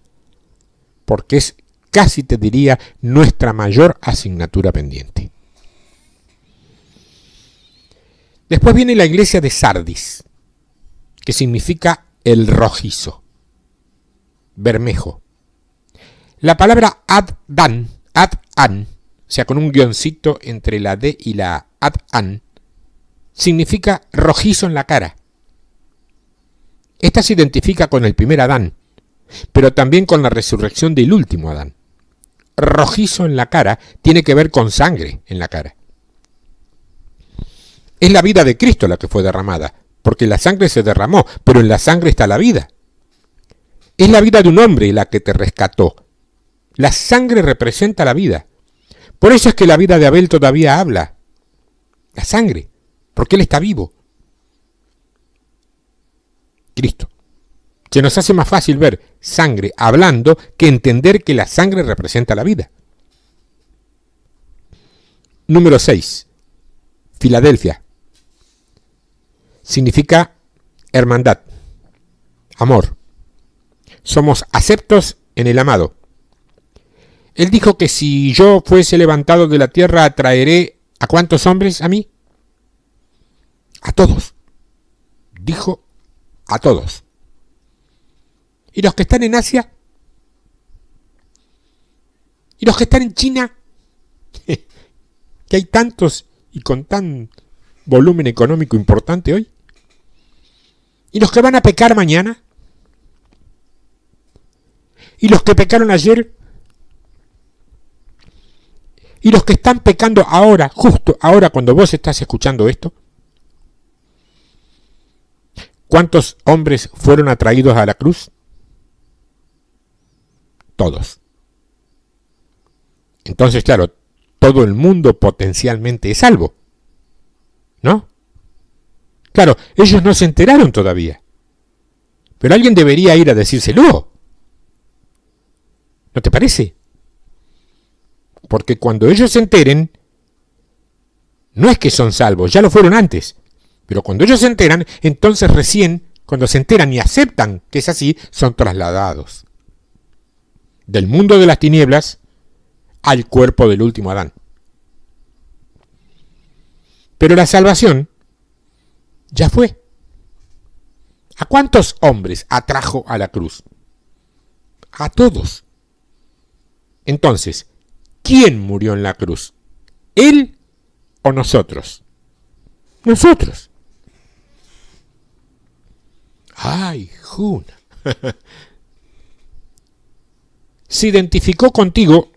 porque es casi te diría nuestra mayor asignatura pendiente. Después viene la iglesia de Sardis, que significa el rojizo, bermejo. La palabra ad-an, o sea, con un guioncito entre la D y la ad-an, significa rojizo en la cara. Esta se identifica con el primer Adán, pero también con la resurrección del último Adán. Rojizo en la cara tiene que ver con sangre en la cara. Es la vida de Cristo la que fue derramada, porque la sangre se derramó, pero en la sangre está la vida. Es la vida de un hombre la que te rescató. La sangre representa la vida. Por eso es que la vida de Abel todavía habla. La sangre, porque él está vivo. Cristo. Se nos hace más fácil ver sangre hablando que entender que la sangre representa la vida. Número 6. Filadelfia. Significa hermandad, amor. Somos aceptos en el amado. Él dijo que si yo fuese levantado de la tierra, atraeré ¿a cuántos hombres a mí? A todos. Dijo a todos. ¿Y los que están en Asia? ¿Y los que están en China? Que hay tantos y con tan volumen económico importante hoy. ¿Y los que van a pecar mañana? ¿Y los que pecaron ayer? ¿Y los que están pecando ahora, justo ahora cuando vos estás escuchando esto? ¿Cuántos hombres fueron atraídos a la cruz? Todos. Entonces, claro, todo el mundo potencialmente es salvo, ¿no? Claro, ellos no se enteraron todavía, pero alguien debería ir a decírselo. ¿No te parece? Porque cuando ellos se enteren, no es que son salvos, ya lo fueron antes, pero cuando ellos se enteran, entonces recién, cuando se enteran y aceptan que es así, son trasladados del mundo de las tinieblas al cuerpo del último Adán. Pero la salvación ya fue. ¿A cuántos hombres atrajo a la cruz? A todos. Entonces, ¿quién murió en la cruz? ¿Él o nosotros? Nosotros. ¡Ay, Juna! Se identificó contigo,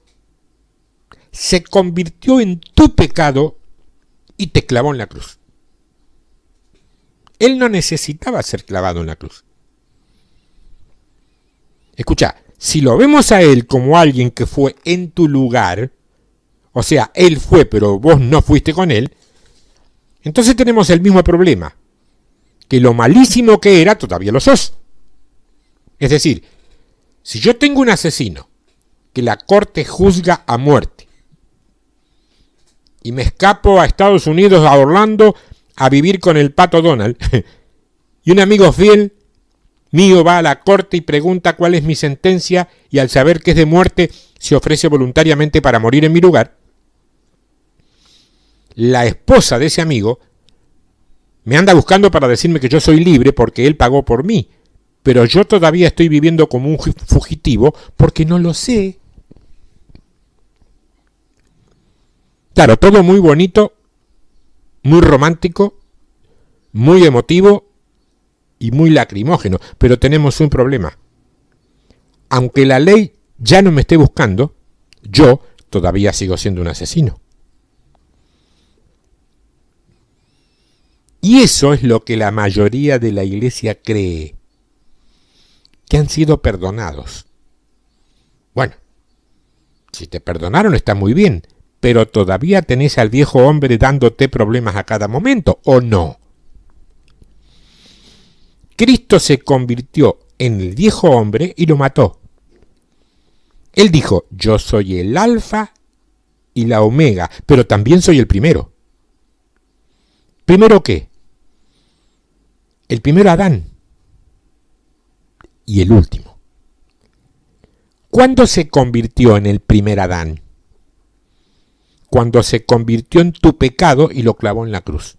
se convirtió en tu pecado y te clavó en la cruz. Él no necesitaba ser clavado en la cruz. Escucha, si lo vemos a él como alguien que fue en tu lugar, o sea, él fue pero vos no fuiste con él, entonces tenemos el mismo problema, que lo malísimo que era todavía lo sos. Es decir, si yo tengo un asesino que la corte juzga a muerte y me escapo a Estados Unidos, a Orlando, a vivir con el Pato Donald, y un amigo fiel mío va a la corte y pregunta cuál es mi sentencia y al saber que es de muerte se ofrece voluntariamente para morir en mi lugar, la esposa de ese amigo me anda buscando para decirme que yo soy libre porque él pagó por mí, pero yo todavía estoy viviendo como un fugitivo porque no lo sé. Claro, todo muy bonito, muy romántico, muy emotivo y muy lacrimógeno, pero tenemos un problema. Aunque la ley ya no me esté buscando, yo todavía sigo siendo un asesino. Y eso es lo que la mayoría de la iglesia cree, que han sido perdonados. Bueno, si te perdonaron está muy bien, pero todavía tenés al viejo hombre dándote problemas a cada momento, ¿o no? Cristo se convirtió en el viejo hombre y lo mató. Él dijo, yo soy el alfa y la omega, pero también soy el primero. ¿Primero qué? El primero Adán y el último. ¿Cuándo se convirtió en el primer Adán? Cuando se convirtió en tu pecado y lo clavó en la cruz.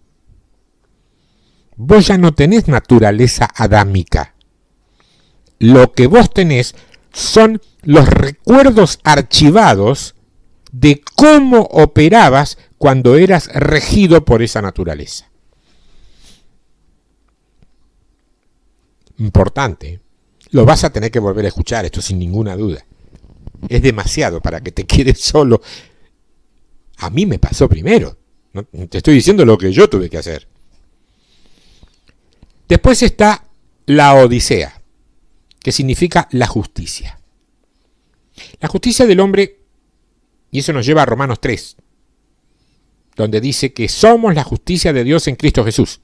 Vos ya no tenés naturaleza adámica. Lo que vos tenés son los recuerdos archivados de cómo operabas cuando eras regido por esa naturaleza. Importante. Lo vas a tener que volver a escuchar, esto sin ninguna duda. Es demasiado para que te quedes solo. A mí me pasó primero. ¿No? Te estoy diciendo lo que yo tuve que hacer. Después está la Odisea, que significa la justicia. La justicia del hombre, y eso nos lleva a Romanos 3, donde dice que somos la justicia de Dios en Cristo Jesús.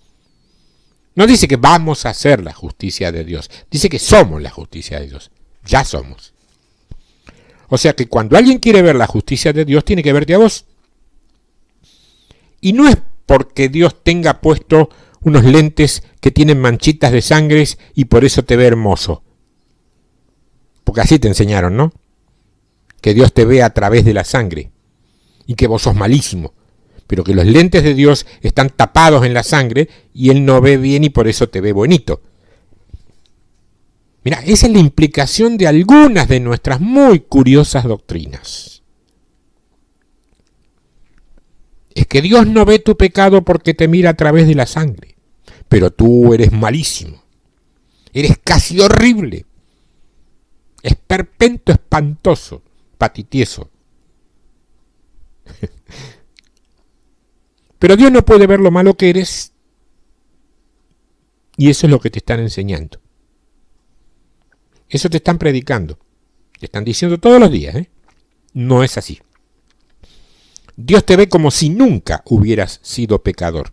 No dice que vamos a ser la justicia de Dios, dice que somos la justicia de Dios. Ya somos. O sea que cuando alguien quiere ver la justicia de Dios, tiene que verte a vos. Y no es porque Dios tenga puesto unos lentes que tienen manchitas de sangre y por eso te ve hermoso. Porque así te enseñaron, ¿no? Que Dios te ve a través de la sangre y que vos sos malísimo, pero que los lentes de Dios están tapados en la sangre y Él no ve bien y por eso te ve bonito. Mira, esa es la implicación de algunas de nuestras muy curiosas doctrinas. Es que Dios no ve tu pecado porque te mira a través de la sangre, pero tú eres malísimo, eres casi horrible, esperpento, espantoso, patitieso. Pero Dios no puede ver lo malo que eres, y eso es lo que te están enseñando. Eso te están predicando, te están diciendo todos los días, ¿eh? No es así. Dios te ve como si nunca hubieras sido pecador.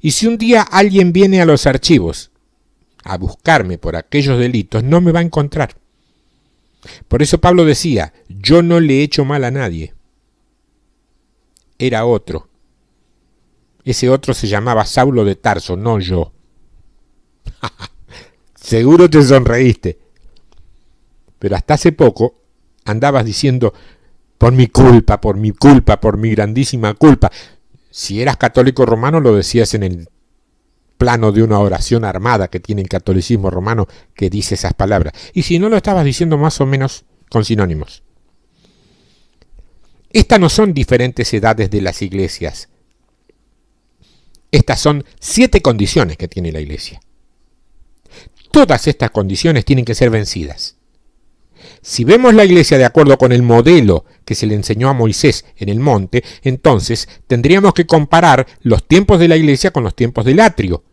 Y si un día alguien viene a los archivos a buscarme por aquellos delitos, no me va a encontrar. Por eso Pablo decía, yo no le he hecho mal a nadie. Era otro. Ese otro se llamaba Saulo de Tarso, no yo. Seguro te sonreíste. Pero hasta hace poco andabas diciendo, por mi culpa, por mi culpa, por mi grandísima culpa. Si eras católico romano lo decías en el plano de una oración armada que tiene el catolicismo romano que dice esas palabras. Y si no, lo estabas diciendo más o menos con sinónimos. Estas no son diferentes edades de las iglesias. Estas son 7 condiciones que tiene la iglesia. Todas estas condiciones tienen que ser vencidas. Si vemos la iglesia de acuerdo con el modelo que se le enseñó a Moisés en el monte, entonces tendríamos que comparar los tiempos de la iglesia con los tiempos del atrio,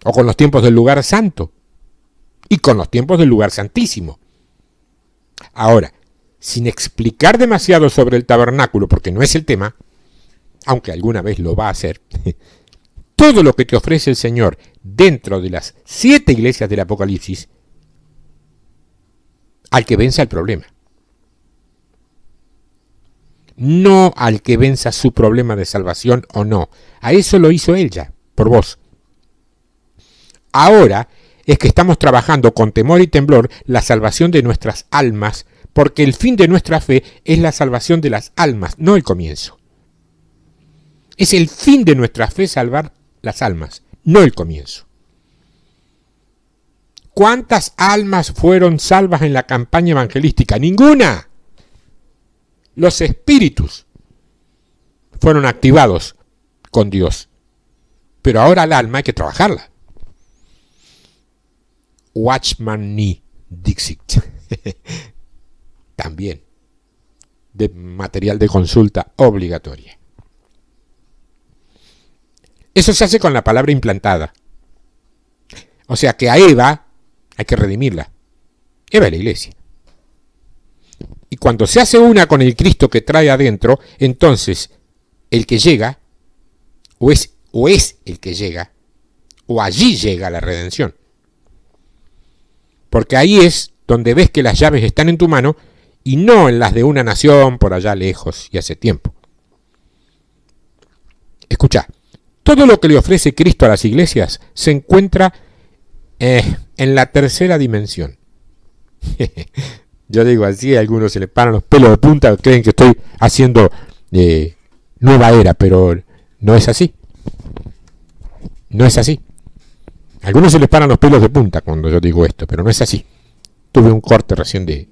o con los tiempos del lugar santo, y con los tiempos del lugar santísimo. Ahora, sin explicar demasiado sobre el tabernáculo, porque no es el tema, aunque alguna vez lo va a hacer, todo lo que te ofrece el Señor dentro de las 7 iglesias del Apocalipsis, al que venza el problema. No al que venza su problema de salvación o no. A eso lo hizo Él ya, por vos. Ahora es que estamos trabajando con temor y temblor la salvación de nuestras almas, porque el fin de nuestra fe es la salvación de las almas, no el comienzo. Es el fin de nuestra fe salvar las almas, no el comienzo. ¿Cuántas almas fueron salvas en la campaña evangelística? ¡Ninguna! Los espíritus fueron activados con Dios. Pero ahora el alma hay que trabajarla. Watchman Nee Dixit. También. De material de consulta obligatoria. Eso se hace con la palabra implantada. O sea que a Eva hay que redimirla. Eva es la iglesia. Y cuando se hace una con el Cristo que trae adentro, entonces el que llega, o es el que llega, o allí llega la redención. Porque ahí es donde ves que las llaves están en tu mano y no en las de una nación por allá lejos y hace tiempo. Escucha, todo lo que le ofrece Cristo a las iglesias se encuentra en la tercera dimensión. Yo digo así, a algunos se les paran los pelos de punta, creen que estoy haciendo nueva era, pero no es así. No es así. A algunos se les paran los pelos de punta cuando yo digo esto, pero no es así. Tuve un corte recién de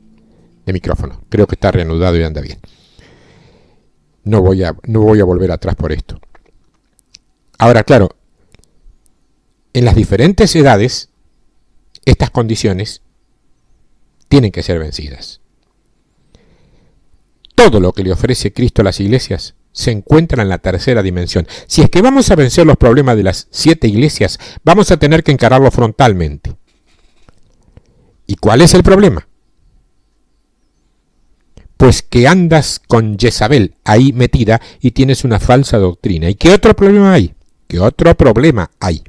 micrófono. Creo que está reanudado y anda bien. No voy a volver atrás por esto. Ahora, claro, en las diferentes edades estas condiciones tienen que ser vencidas. Todo lo que le ofrece Cristo a las iglesias se encuentra en la tercera dimensión. Si es que vamos a vencer los problemas de las 7 iglesias, vamos a tener que encararlo frontalmente. ¿Y cuál es el problema? Pues que andas con Jezabel ahí metida y tienes una falsa doctrina. ¿Y qué otro problema hay? ¿Qué otro problema hay?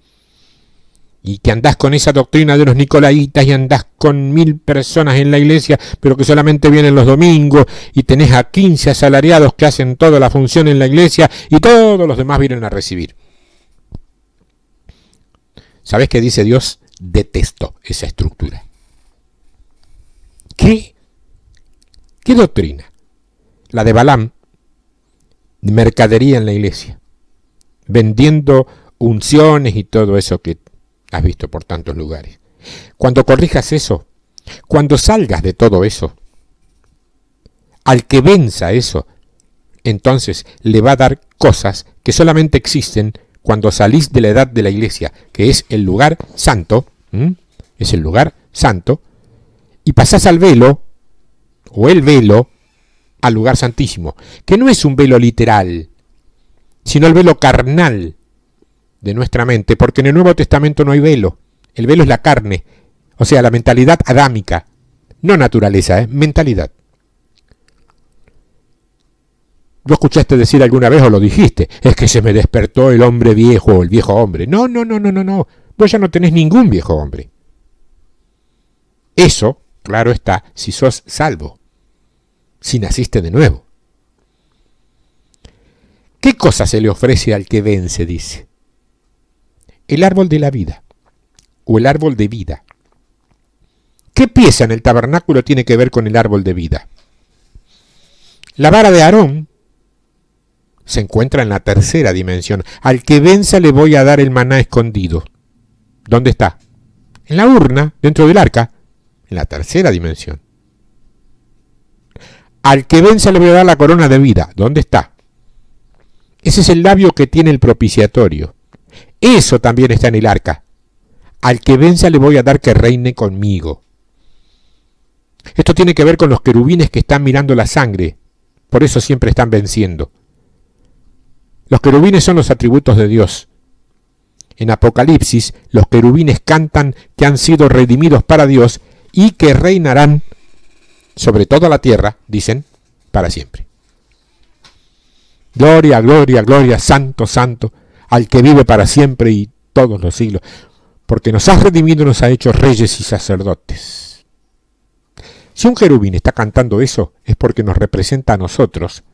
Y que andás con esa doctrina de los nicolaitas y andás con 1000 personas en la iglesia, pero que solamente vienen los domingos, y tenés a 15 asalariados que hacen toda la función en la iglesia y todos los demás vienen a recibir. ¿Sabés qué dice Dios? Detesto esa estructura. ¿Qué doctrina? La de Balaam, de mercadería en la iglesia, vendiendo unciones y todo eso que has visto por tantos lugares. Cuando corrijas eso, cuando salgas de todo eso, al que venza eso, entonces le va a dar cosas que solamente existen cuando salís de la edad de la iglesia, que es el lugar santo, es el lugar santo, y pasás al velo, o el velo, al lugar santísimo, que no es un velo literal, sino el velo carnal de nuestra mente, porque en el Nuevo Testamento no hay velo. El velo es la carne, o sea, la mentalidad adámica, no naturaleza, mentalidad. ¿Lo escuchaste decir alguna vez o lo dijiste? Es que se me despertó el hombre viejo o el viejo hombre. No. Vos ya no tenés ningún viejo hombre. Eso, claro está, si sos salvo, si naciste de nuevo. ¿Qué cosa se le ofrece al que vence? Dice. El árbol de la vida, o el árbol de vida. ¿Qué pieza en el tabernáculo tiene que ver con el árbol de vida? La vara de Aarón se encuentra en la tercera dimensión. Al que venza le voy a dar el maná escondido. ¿Dónde está? En la urna, dentro del arca, en la tercera dimensión. Al que venza le voy a dar la corona de vida. ¿Dónde está? Ese es el labio que tiene el propiciatorio. Eso también está en el arca. Al que venza le voy a dar que reine conmigo. Esto tiene que ver con los querubines que están mirando la sangre. Por eso siempre están venciendo. Los querubines son los atributos de Dios. En Apocalipsis, los querubines cantan que han sido redimidos para Dios y que reinarán sobre toda la tierra, dicen, para siempre. Gloria, gloria, gloria, santo, santo, al que vive para siempre y todos los siglos, porque nos has redimido y nos ha hecho reyes y sacerdotes. Si un querubín está cantando eso, es porque nos representa a nosotros,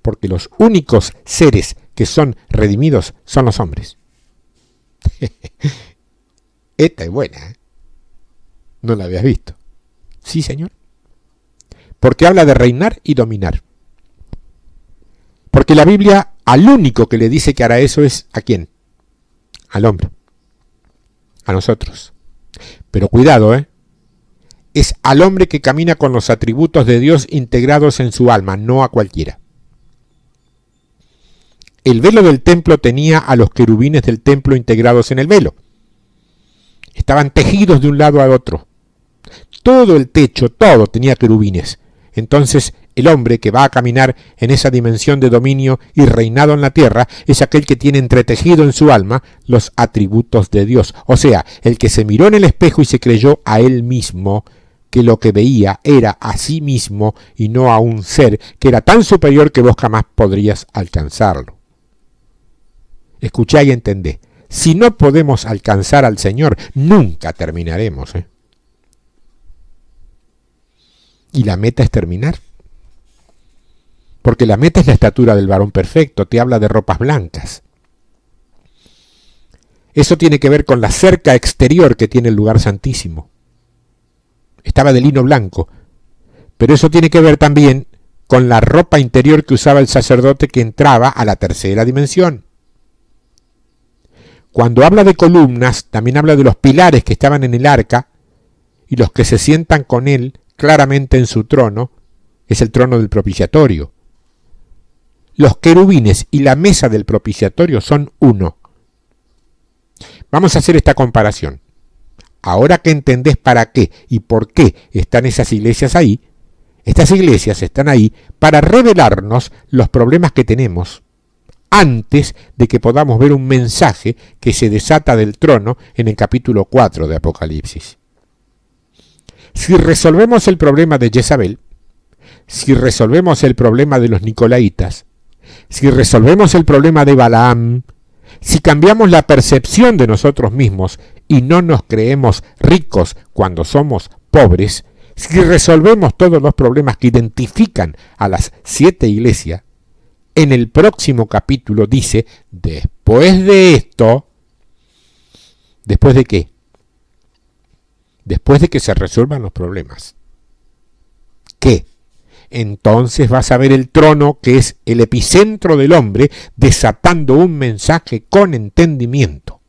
porque los únicos seres que son redimidos son los hombres. Esta es buena, ¿eh? No la habías visto. Sí, señor. Porque habla de reinar y dominar. Porque la Biblia al único que le dice que hará eso es ¿a quién? Al hombre. A nosotros. Pero cuidado, es al hombre que camina con los atributos de Dios integrados en su alma, no a cualquiera. El velo del templo tenía a los querubines del templo integrados en el velo. Estaban tejidos de un lado al otro. Todo el techo, todo tenía querubines. Entonces, el hombre que va a caminar en esa dimensión de dominio y reinado en la tierra es aquel que tiene entretejido en su alma los atributos de Dios. O sea, el que se miró en el espejo y se creyó a él mismo que lo que veía era a sí mismo y no a un ser que era tan superior que vos jamás podrías alcanzarlo. Escuchá y entendé. Si no podemos alcanzar al Señor, nunca terminaremos. Y la meta es terminar. Porque la meta es la estatura del varón perfecto, te habla de ropas blancas. Eso tiene que ver con la cerca exterior que tiene el lugar santísimo. Estaba de lino blanco, pero eso tiene que ver también con la ropa interior que usaba el sacerdote que entraba a la tercera dimensión. Cuando habla de columnas, también habla de los pilares que estaban en el arca y los que se sientan con él claramente en su trono, es el trono del propiciatorio. Los querubines y la mesa del propiciatorio son uno. Vamos a hacer esta comparación. ahora que entendés para qué y por qué están esas iglesias ahí, estas iglesias están ahí para revelarnos los problemas que tenemos antes de que podamos ver un mensaje que se desata del trono en el capítulo 4 de Apocalipsis. Si resolvemos el problema de Jezabel, si resolvemos el problema de los nicolaitas, si resolvemos el problema de Balaam, si cambiamos la percepción de nosotros mismos y no nos creemos ricos cuando somos pobres, si resolvemos todos los problemas que identifican a las 7 iglesias, en el próximo capítulo dice, después de esto, ¿después de qué? Después de que se resuelvan los problemas. ¿Qué? Entonces vas a ver el trono, que es el epicentro del hombre, desatando un mensaje con entendimiento.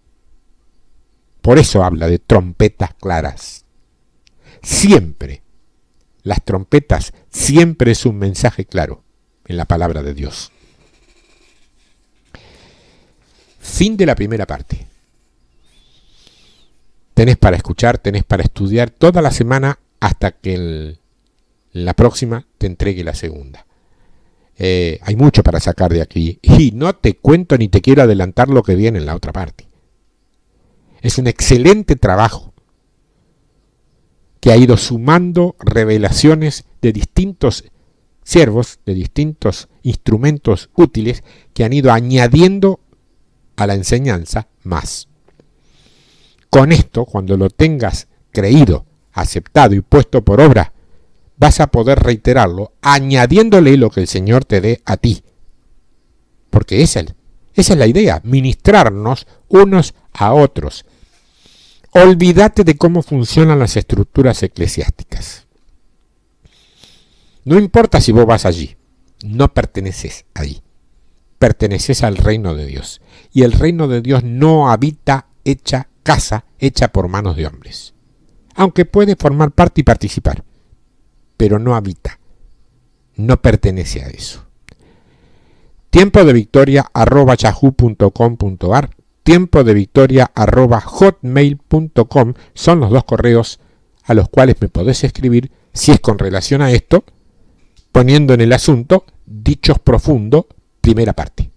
Por eso habla de trompetas claras. Siempre, las trompetas siempre es un mensaje claro en la palabra de Dios. Fin de la primera parte. Tenés para escuchar, tenés para estudiar toda la semana hasta que la próxima te entregue la segunda. Hay mucho para sacar de aquí y no te cuento ni te quiero adelantar lo que viene en la otra parte. Es un excelente trabajo que ha ido sumando revelaciones de distintos siervos, de distintos instrumentos útiles que han ido añadiendo a la enseñanza más. Con esto, cuando lo tengas creído, aceptado y puesto por obra, vas a poder reiterarlo, añadiéndole lo que el Señor te dé a ti. Porque esa es la idea, ministrarnos unos a otros. Olvídate de cómo funcionan las estructuras eclesiásticas. No importa si vos vas allí, no perteneces ahí. Perteneces al reino de Dios. Y el reino de Dios no habita casa hecha por manos de hombres. Aunque puede formar parte y participar. Pero no habita. No pertenece a eso. tiempodevictoria@yahoo.com.ar, tiempodevictoria@hotmail.com son los 2 correos a los cuales me podés escribir si es con relación a esto, poniendo en el asunto Dichos Profundo, primera parte.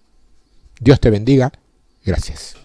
Dios te bendiga. Gracias.